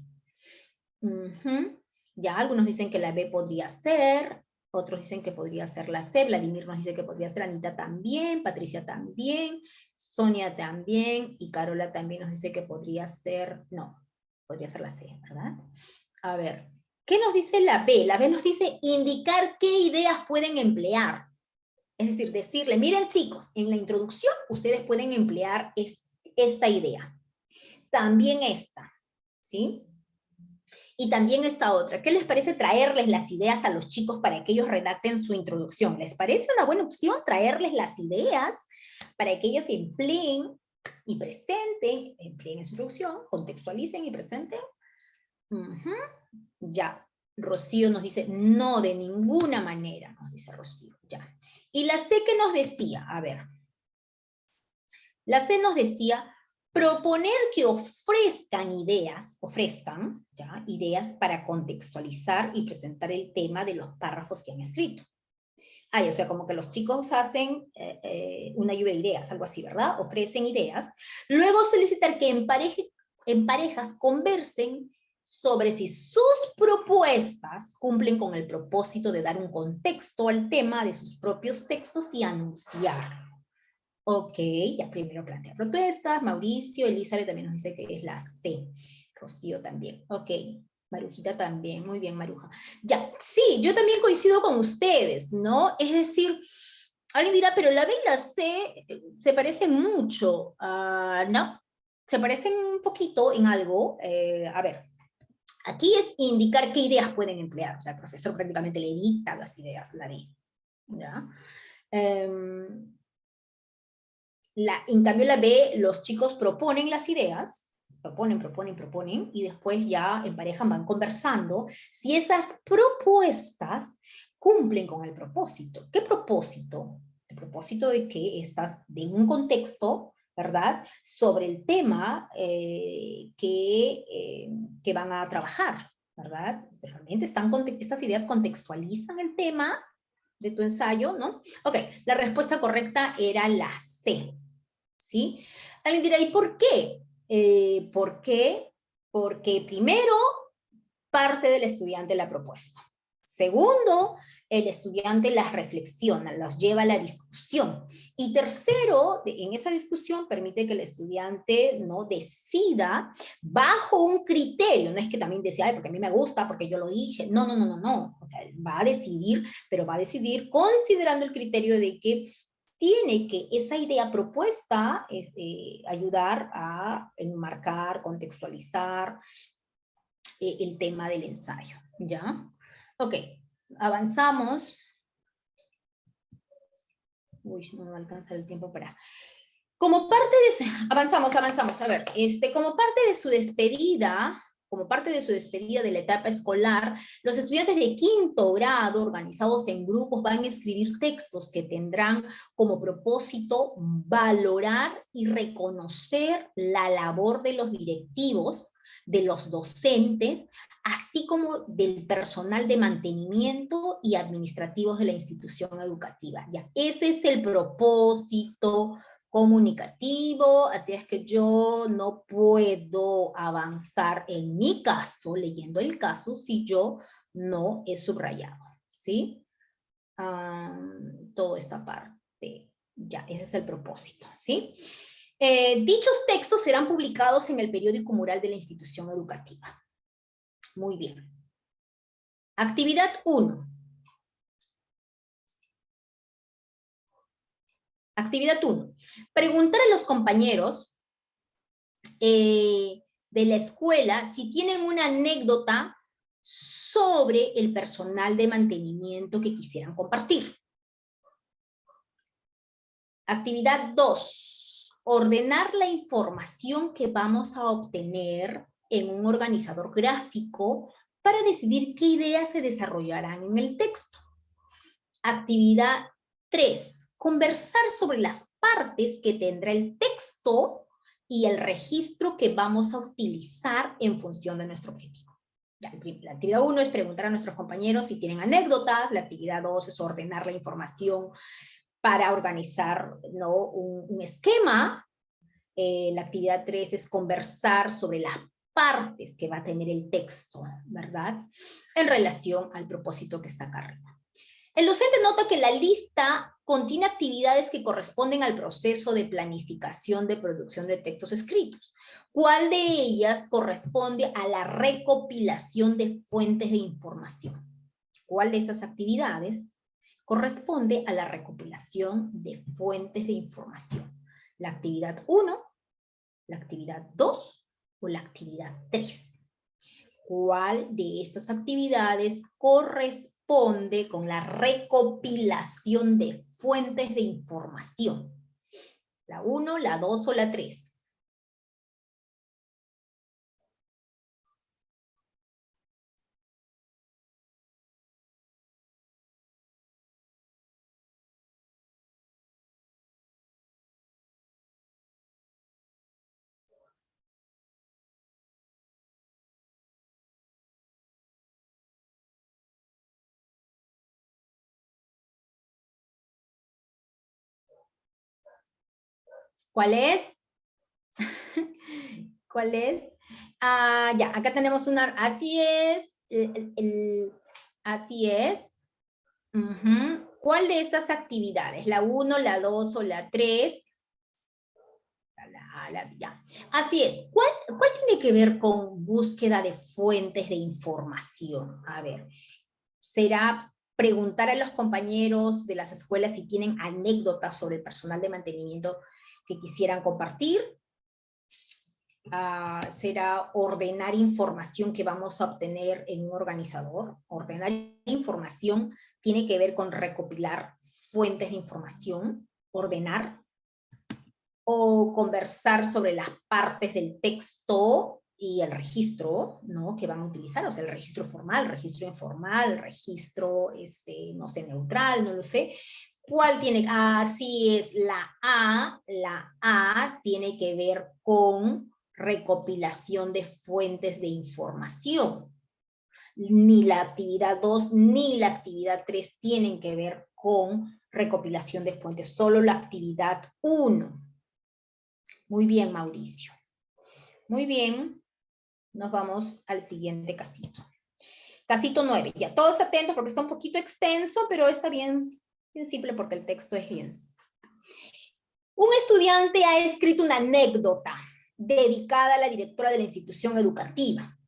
Ya, algunos dicen que la B podría ser, otros dicen que podría ser la C, Vladimir nos dice que podría ser, Anita también, Patricia también, Sonia también, y Carola también nos dice que podría ser, no, podría ser la C, ¿verdad? A ver, ¿qué nos dice la B? La B nos dice indicar qué ideas pueden emplear. Es decir, decirle, miren chicos, en la introducción ustedes pueden emplear esta idea. También esta, ¿sí? Y también esta otra. ¿Qué les parece traerles las ideas a los chicos para que ellos redacten su introducción? ¿Les parece una buena opción traerles las ideas para que ellos empleen y presenten, empleen en su introducción, contextualicen y presenten? Ya. Rocío nos dice, no, de ninguna manera, nos dice Rocío, ya. Y la C, ¿qué nos decía? A ver. La C nos decía, proponer que ofrezcan ideas para contextualizar y presentar el tema de los párrafos que han escrito. O sea, como que los chicos hacen una lluvia de ideas, algo así, ¿verdad? Ofrecen ideas. Luego solicitar que en parejas conversen sobre si sus propuestas cumplen con el propósito de dar un contexto al tema de sus propios textos y anunciar. Ok, ya primero plantea protestas. Mauricio, Elizabeth también nos dice que es la C. Rocío también. Ok, Marujita también. Muy bien, Maruja. Ya, sí, yo también coincido con ustedes, ¿no? Es decir, alguien dirá, pero la B y la C se parecen mucho. No, se parecen un poquito en algo. A ver, aquí es indicar qué ideas pueden emplear. O sea, el profesor prácticamente le dicta las ideas, la D. ¿Ya? En cambio la B, los chicos proponen las ideas, proponen, y después ya en pareja van conversando si esas propuestas cumplen con el propósito. ¿Qué propósito? El propósito de que estás de un contexto, ¿verdad?, sobre el tema que van a trabajar, ¿verdad? Realmente estas ideas contextualizan el tema de tu ensayo, ¿no? Ok, la respuesta correcta era la C. ¿Sí? Alguien dirá, ¿y por qué? ¿Por qué? Porque primero, parte del estudiante la propuesta. Segundo, el estudiante las reflexiona, los lleva a la discusión. Y tercero, en esa discusión permite que el estudiante no decida bajo un criterio. No es que también decida, porque a mí me gusta, porque yo lo dije. No. O sea, va a decidir, pero va a decidir considerando el criterio de que tiene que esa idea propuesta ayudar a enmarcar, contextualizar el tema del ensayo, ¿ya? Ok, avanzamos. Uy, no me alcanza el tiempo para... Como parte de... Avanzamos, a ver. Como parte de su despedida de la etapa escolar, los estudiantes de 5º grado, organizados en grupos, van a escribir textos que tendrán como propósito valorar y reconocer la labor de los directivos, de los docentes, así como del personal de mantenimiento y administrativos de la institución educativa. Ya, ese es el propósito comunicativo, así es que yo no puedo avanzar en mi caso, leyendo el caso, si yo no he subrayado, ¿sí? Toda esta parte, ya, ese es el propósito, ¿sí? Dichos textos serán publicados en el periódico mural de la institución educativa. Muy bien. Actividad 1. Actividad 1. Preguntar a los compañeros de la escuela si tienen una anécdota sobre el personal de mantenimiento que quisieran compartir. Actividad 2. Ordenar la información que vamos a obtener en un organizador gráfico para decidir qué ideas se desarrollarán en el texto. Actividad 3. Conversar sobre las partes que tendrá el texto y el registro que vamos a utilizar en función de nuestro objetivo. Ya, la actividad 1 es preguntar a nuestros compañeros si tienen anécdotas. La actividad 2 es ordenar la información para organizar, ¿no?, un esquema. La actividad 3 es conversar sobre las partes que va a tener el texto, ¿verdad?, en relación al propósito que está acá arriba. El docente nota que la lista contiene actividades que corresponden al proceso de planificación de producción de textos escritos. ¿Cuál de ellas corresponde a la recopilación de fuentes de información? ¿Cuál de estas actividades corresponde a la recopilación de fuentes de información? ¿La actividad 1, la actividad 2 o la actividad 3? ¿Cuál de estas actividades corresponde con la recopilación de fuentes de información? ¿La 1, la 2 o la 3? ¿Cuál es? ¿Cuál es? Ya, acá tenemos una, así es, así es. ¿Cuál de estas actividades? ¿La 1, la 2 o la 3? Ya. Así es. ¿Cuál tiene que ver con búsqueda de fuentes de información? A ver, ¿será preguntar a los compañeros de las escuelas si tienen anécdotas sobre el personal de mantenimiento que quisieran compartir? ¿Será ordenar información que vamos a obtener en un organizador? Ordenar información tiene que ver con recopilar fuentes de información, ordenar, o conversar sobre las partes del texto y el registro, ¿no?, que van a utilizar, o sea, el registro formal, el registro informal, el registro, no sé, neutral, no lo sé. ¿Cuál tiene? Así es, la A tiene que ver con recopilación de fuentes de información. Ni la actividad 2 ni la actividad 3 tienen que ver con recopilación de fuentes, solo la actividad 1. Muy bien, Mauricio. Muy bien, nos vamos al siguiente casito. Casito 9, ya todos atentos porque está un poquito extenso, pero está bien simple porque el texto es bien. Un estudiante ha escrito una anécdota dedicada a la directora de la institución educativa.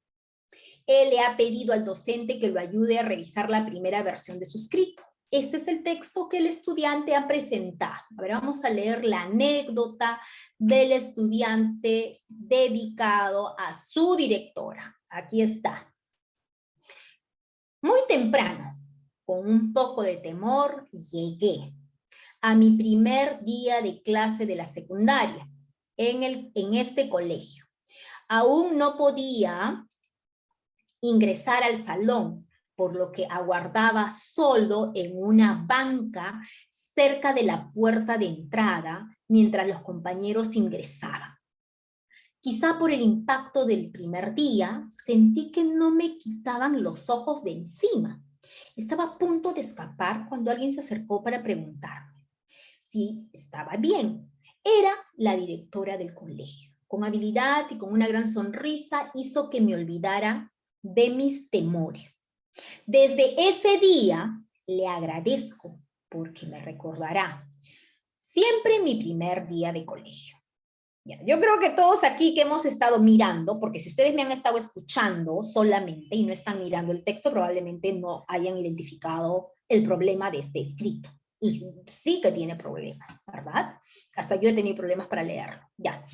Él le ha pedido al docente que lo ayude a revisar la primera versión de su escrito. Este es el texto que el estudiante ha presentado. A ver, vamos a leer la anécdota del estudiante dedicado a su directora. Aquí está. Muy temprano, con un poco de temor, llegué a mi primer día de clase de la secundaria en este colegio. Aún no podía ingresar al salón, por lo que aguardaba solo en una banca cerca de la puerta de entrada mientras los compañeros ingresaban. Quizá por el impacto del primer día, sentí que no me quitaban los ojos de encima. Estaba a punto de escapar cuando alguien se acercó para preguntarme si estaba bien. Era la directora del colegio. Con habilidad y con una gran sonrisa hizo que me olvidara de mis temores. Desde ese día le agradezco porque me recordará siempre mi primer día de colegio. Ya, yo creo que todos aquí que hemos estado mirando, porque si ustedes me han estado escuchando solamente y no están mirando el texto, probablemente no hayan identificado el problema de este escrito. Y sí que tiene problemas, ¿verdad? Hasta yo he tenido problemas para leerlo. Ya.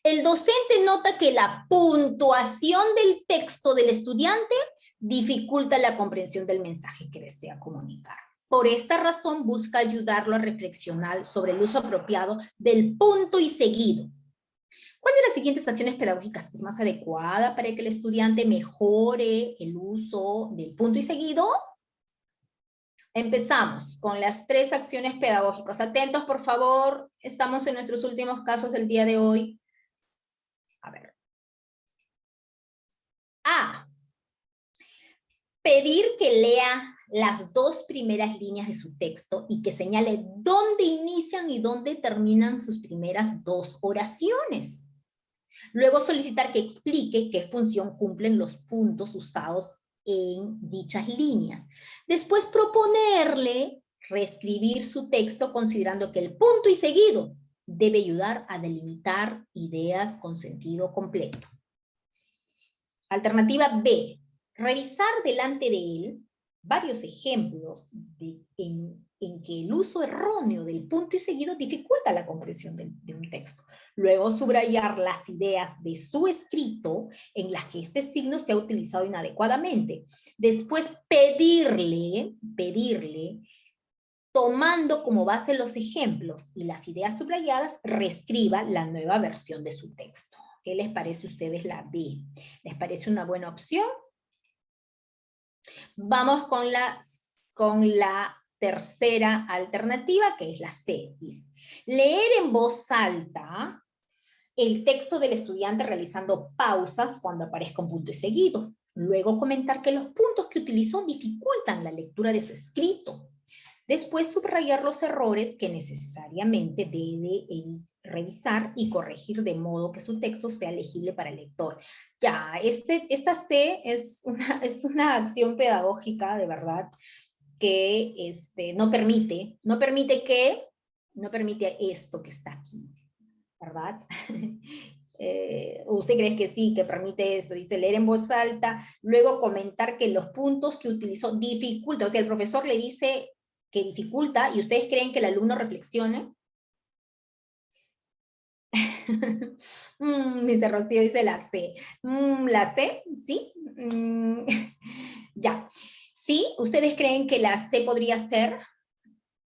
El docente nota que la puntuación del texto del estudiante dificulta la comprensión del mensaje que desea comunicar. Por esta razón, busca ayudarlo a reflexionar sobre el uso apropiado del punto y seguido. ¿Cuál de las siguientes acciones pedagógicas es más adecuada para que el estudiante mejore el uso del punto y seguido? Empezamos con las 3 acciones pedagógicas. Atentos, por favor. Estamos en nuestros últimos casos del día de hoy. A ver. A. Pedir que lea las 2 primeras líneas de su texto y que señale dónde inician y dónde terminan sus primeras 2 oraciones. Luego solicitar que explique qué función cumplen los puntos usados en dichas líneas. Después proponerle reescribir su texto considerando que el punto y seguido debe ayudar a delimitar ideas con sentido completo. Alternativa B. Revisar delante de él varios ejemplos en que el uso erróneo del punto y seguido dificulta la comprensión de un texto. Luego subrayar las ideas de su escrito en las que este signo se ha utilizado inadecuadamente. Después pedirle, tomando como base los ejemplos y las ideas subrayadas, reescriba la nueva versión de su texto. ¿Qué les parece a ustedes la B? ¿Les parece una buena opción? Vamos con la tercera alternativa, que es la C. Dice, leer en voz alta el texto del estudiante realizando pausas cuando aparezca un punto y seguido. Luego comentar que los puntos que utilizó dificultan la lectura de su escrito. Después subrayar los errores que necesariamente debe revisar y corregir de modo que su texto sea legible para el lector. Ya, esta C es una acción pedagógica, de verdad, que no permite esto que está aquí, ¿verdad? ¿Usted cree que sí, que permite esto? Dice leer en voz alta, luego comentar que los puntos que utilizó dificulta, o sea, el profesor le dice que dificulta, y ustedes creen que el alumno reflexione. Dice Rocío, dice la C. ¿La C? ¿Sí? Ya. ¿Sí? ¿Ustedes creen que la C podría ser?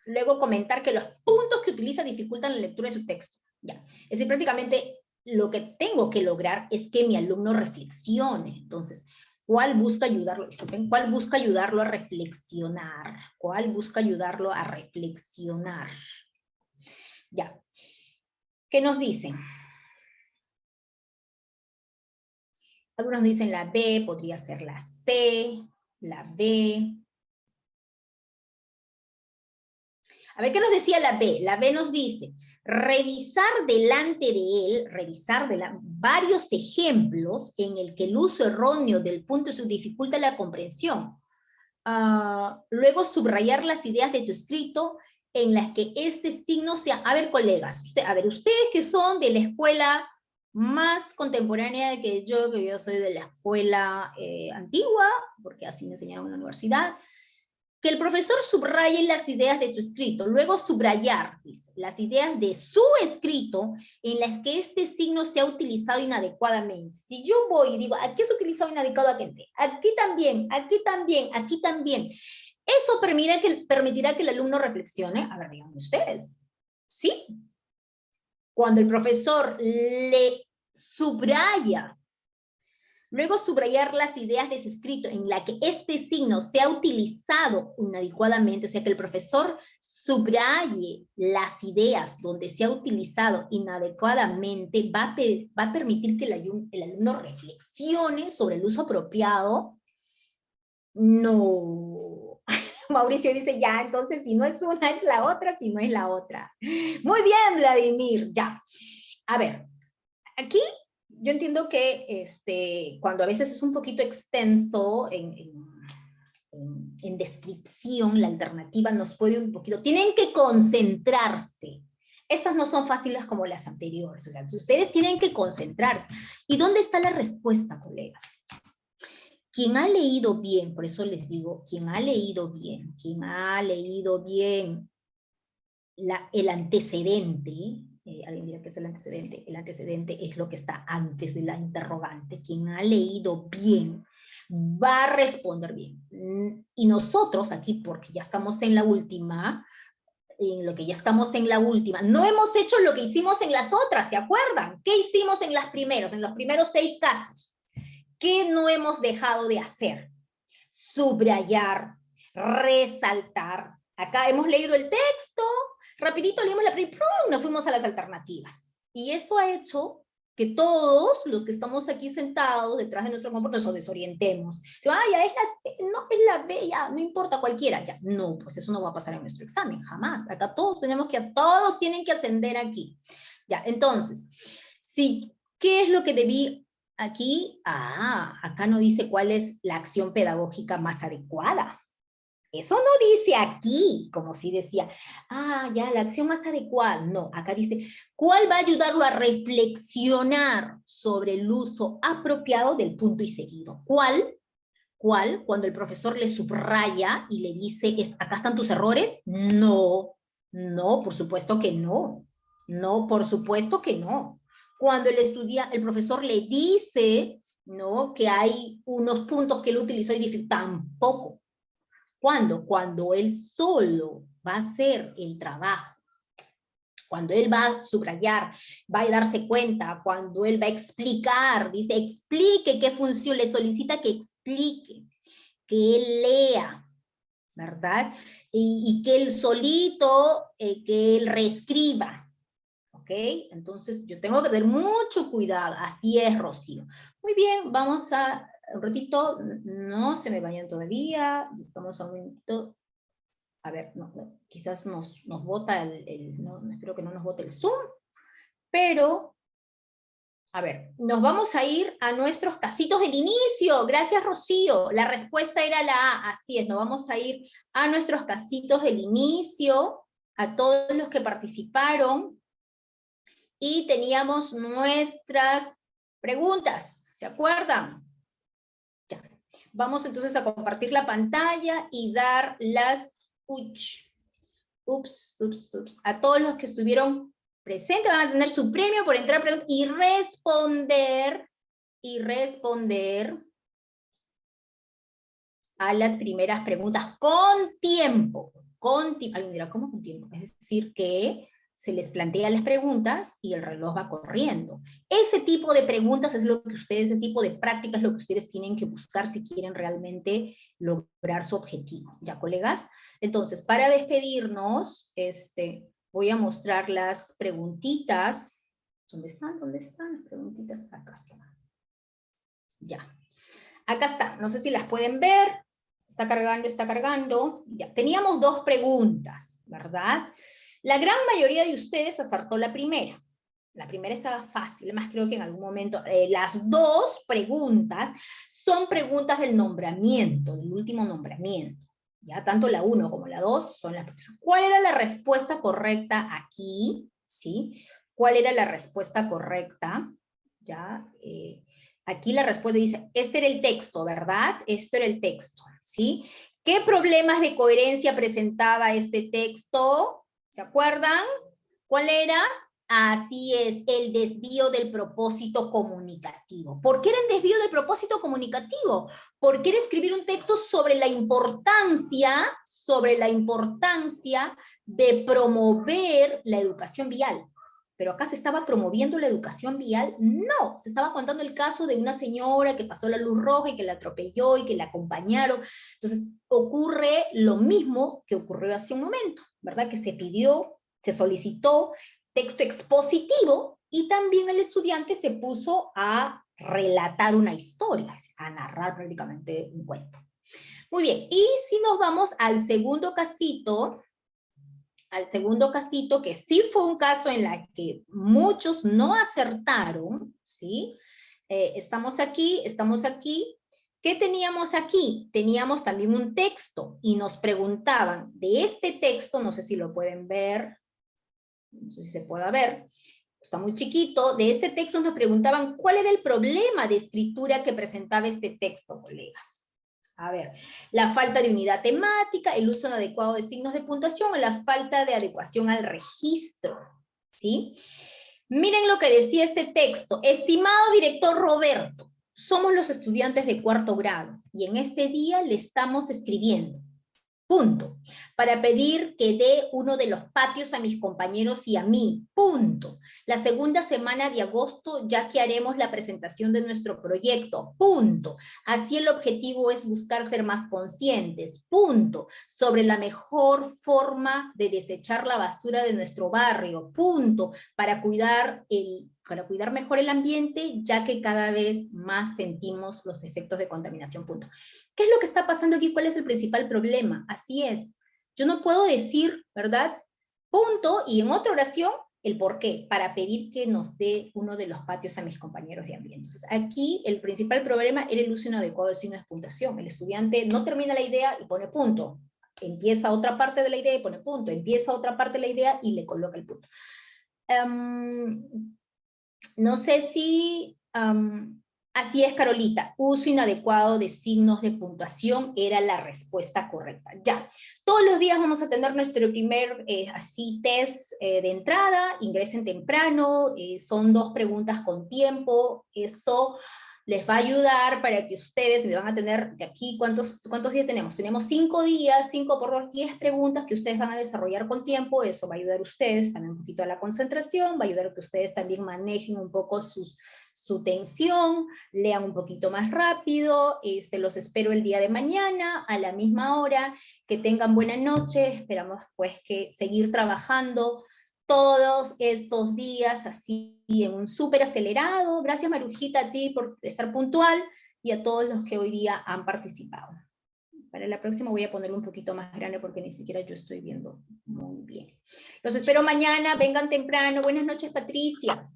Luego comentar que los puntos que utiliza dificultan la lectura de su texto. Ya. Es decir, prácticamente lo que tengo que lograr es que mi alumno reflexione. Entonces, ¿cuál busca ayudarlo? Disculpen, ¿cuál busca ayudarlo a reflexionar? ¿Cuál busca ayudarlo a reflexionar? Ya. ¿Qué nos dicen? Algunos dicen la B, podría ser la C, la B. A ver, ¿qué nos decía la B? La B nos dice, revisar delante de él, varios ejemplos en el que el uso erróneo del punto dificulta la comprensión. Luego subrayar las ideas de su escrito en las que este signo sea... A ver, colegas, ustedes que son de la escuela más contemporánea que yo soy de la escuela antigua, porque así me enseñaron en la universidad, que el profesor subraye las ideas de su escrito, luego subrayar, dice, las ideas de su escrito en las que este signo se ha utilizado inadecuadamente. Si yo voy y digo, aquí es utilizado inadecuadamente, aquí también, aquí también, aquí también, eso permitirá que el alumno reflexione. A ver, díganme ustedes, ¿sí? Cuando el profesor le subraya, luego subrayar las ideas de su escrito en la que este signo se ha utilizado inadecuadamente, o sea que el profesor subraye las ideas donde se ha utilizado inadecuadamente, va a permitir que el alumno reflexione sobre el uso apropiado. No. Mauricio dice, ya, entonces si no es una es la otra, si no es la otra. Muy bien, Vladimir, ya. A ver, aquí yo entiendo que cuando a veces es un poquito extenso en descripción, la alternativa nos puede un poquito... Tienen que concentrarse. Estas no son fáciles como las anteriores. O sea, ustedes tienen que concentrarse. ¿Y dónde está la respuesta, colega? Quien ha leído bien, por eso les digo, quien ha leído bien el antecedente, alguien dirá que es el antecedente es lo que está antes de la interrogante, quien ha leído bien va a responder bien. Y nosotros aquí, porque ya estamos en la última, no hemos hecho lo que hicimos en las otras, ¿se acuerdan? ¿Qué hicimos en los primeros 6 casos? ¿Qué no hemos dejado de hacer? Subrayar, resaltar. Acá hemos leído el texto, rapidito leímos la primera, nos fuimos a las alternativas. Y eso ha hecho que todos los que estamos aquí sentados detrás de nuestro computador nos desorientemos. Ya es la B, ya, no importa cualquiera. Ya, no, pues eso no va a pasar en nuestro examen, jamás. Acá todos tienen que ascender aquí. Ya, entonces, sí, ¿qué es lo que debí aquí? Acá no dice cuál es la acción pedagógica más adecuada. Eso no dice aquí, como si decía, ya, la acción más adecuada. No, acá dice, ¿cuál va a ayudarlo a reflexionar sobre el uso apropiado del punto y seguido? ¿Cuál? Cuando el profesor le subraya y le dice, ¿acá están tus errores? No, por supuesto que no. No, por supuesto que no. Cuando el profesor le dice, ¿no?, que hay unos puntos que él utilizó y dice, tampoco. ¿Cuándo? Cuando él solo va a hacer el trabajo, cuando él va a subrayar, va a darse cuenta, cuando él va a explicar, dice, explique qué función, le solicita que explique, que él lea, ¿verdad? Y que él solito, que él reescriba, ¿ok? Entonces yo tengo que tener mucho cuidado, así es, Rocío. Muy bien, vamos a... Un ratito, no se me vayan todavía, estamos a un minuto. A ver, quizás nos bota no, espero que no nos bote el Zoom, pero, a ver, nos vamos a ir a nuestros casitos del inicio. Gracias, Rocío. La respuesta era la A, así es, nos vamos a ir a nuestros casitos del inicio, a todos los que participaron, y teníamos nuestras preguntas, ¿se acuerdan? Vamos entonces a compartir la pantalla y dar las... A todos los que estuvieron presentes van a tener su premio por entrar a y responder a las primeras preguntas con tiempo. Alguien dirá, ¿cómo con tiempo? Es decir, que se les plantean las preguntas y el reloj va corriendo. Ese tipo de preguntas es lo que ustedes, ese tipo de prácticas es lo que ustedes tienen que buscar si quieren realmente lograr su objetivo. ¿Ya, colegas? Entonces, para despedirnos, voy a mostrar las preguntitas. ¿Dónde están? ¿Dónde están las preguntitas? Acá están. Ya. Acá está. No sé si las pueden ver. Está cargando, está cargando. Ya. Teníamos 2 preguntas, ¿verdad? La gran mayoría de ustedes acertó la primera. La primera estaba fácil, además creo que en algún momento, las dos preguntas son preguntas del nombramiento, del último nombramiento. Ya tanto la 1 como la 2 son las preguntas. ¿Cuál era la respuesta correcta aquí? ¿Sí? ¿Cuál era la respuesta correcta? Ya, aquí la respuesta dice, este era el texto, ¿verdad? Esto era el texto, ¿sí? ¿Qué problemas de coherencia presentaba este texto? ¿Se acuerdan? ¿Cuál era? Así es, el desvío del propósito comunicativo. ¿Por qué era el desvío del propósito comunicativo? Porque era escribir un texto sobre la importancia de promover la educación vial. Pero acá se estaba promoviendo la educación vial, no, se estaba contando el caso de una señora que pasó la luz roja y que la atropelló y que la acompañaron. Entonces ocurre lo mismo que ocurrió hace un momento, ¿verdad? Que se pidió, se solicitó texto expositivo y también el estudiante se puso a relatar una historia, a narrar prácticamente un cuento. Muy bien, y si nos vamos al segundo casito, que sí fue un caso en el que muchos no acertaron, ¿sí? Estamos aquí. ¿Qué teníamos aquí? Teníamos también un texto y nos preguntaban de este texto, no sé si lo pueden ver, no sé si se pueda ver, está muy chiquito, de este texto nos preguntaban cuál era el problema de escritura que presentaba este texto, colegas. A ver, la falta de unidad temática, el uso inadecuado de signos de puntuación o la falta de adecuación al registro, ¿sí? Miren lo que decía este texto. Estimado director Roberto, somos los estudiantes de 4º grado y en este día le estamos escribiendo. Punto. Para pedir que dé uno de los patios a mis compañeros y a mí. Punto. La segunda semana de agosto, ya que haremos la presentación de nuestro proyecto. Punto. Así el objetivo es buscar ser más conscientes. Punto. Sobre la mejor forma de desechar la basura de nuestro barrio. Punto. Para cuidar mejor el ambiente, ya que cada vez más sentimos los efectos de contaminación. Punto. ¿Qué es lo que está pasando aquí? ¿Cuál es el principal problema? Así es. Yo no puedo decir, ¿verdad? Punto, y en otra oración, el por qué, para pedir que nos dé uno de los patios a mis compañeros de ambiente. Entonces, aquí el principal problema era el uso inadecuado de signos de puntuación. El estudiante no termina la idea y pone punto. Empieza otra parte de la idea y pone punto. Empieza otra parte de la idea y le coloca el punto. No sé si... así es, Carolita, uso inadecuado de signos de puntuación era la respuesta correcta. Ya, todos los días vamos a tener nuestro primer test de entrada, ingresen temprano, son 2 preguntas con tiempo, eso les va a ayudar para que ustedes me van a tener de aquí, ¿cuántos días tenemos? Tenemos 5 días, 5 por 2, 10 preguntas que ustedes van a desarrollar con tiempo, eso va a ayudar a ustedes también un poquito a la concentración, va a ayudar a que ustedes también manejen un poco su tensión, lean un poquito más rápido, los espero el día de mañana a la misma hora, que tengan buena noche, esperamos pues que seguir trabajando todos estos días así en un súper acelerado. Gracias Marujita a ti por estar puntual y a todos los que hoy día han participado. Para la próxima voy a ponerlo un poquito más grande porque ni siquiera yo estoy viendo muy bien. Los espero mañana, vengan temprano. Buenas noches Patricia.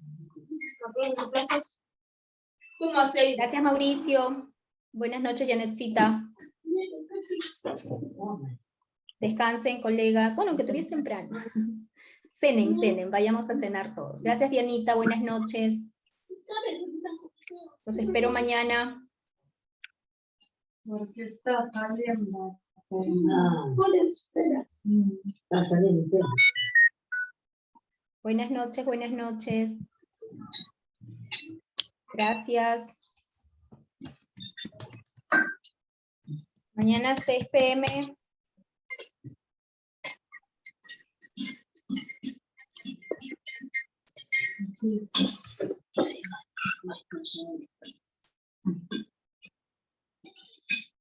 Gracias Mauricio. Buenas noches Janetcita. Descansen colegas. Bueno, aunque todavía es temprano. Cenen, vayamos a cenar todos. Gracias Dianita, buenas noches. Los espero mañana. Porque está saliendo. Está saliendo. Buenas noches. Gracias. Mañana 6 p.m.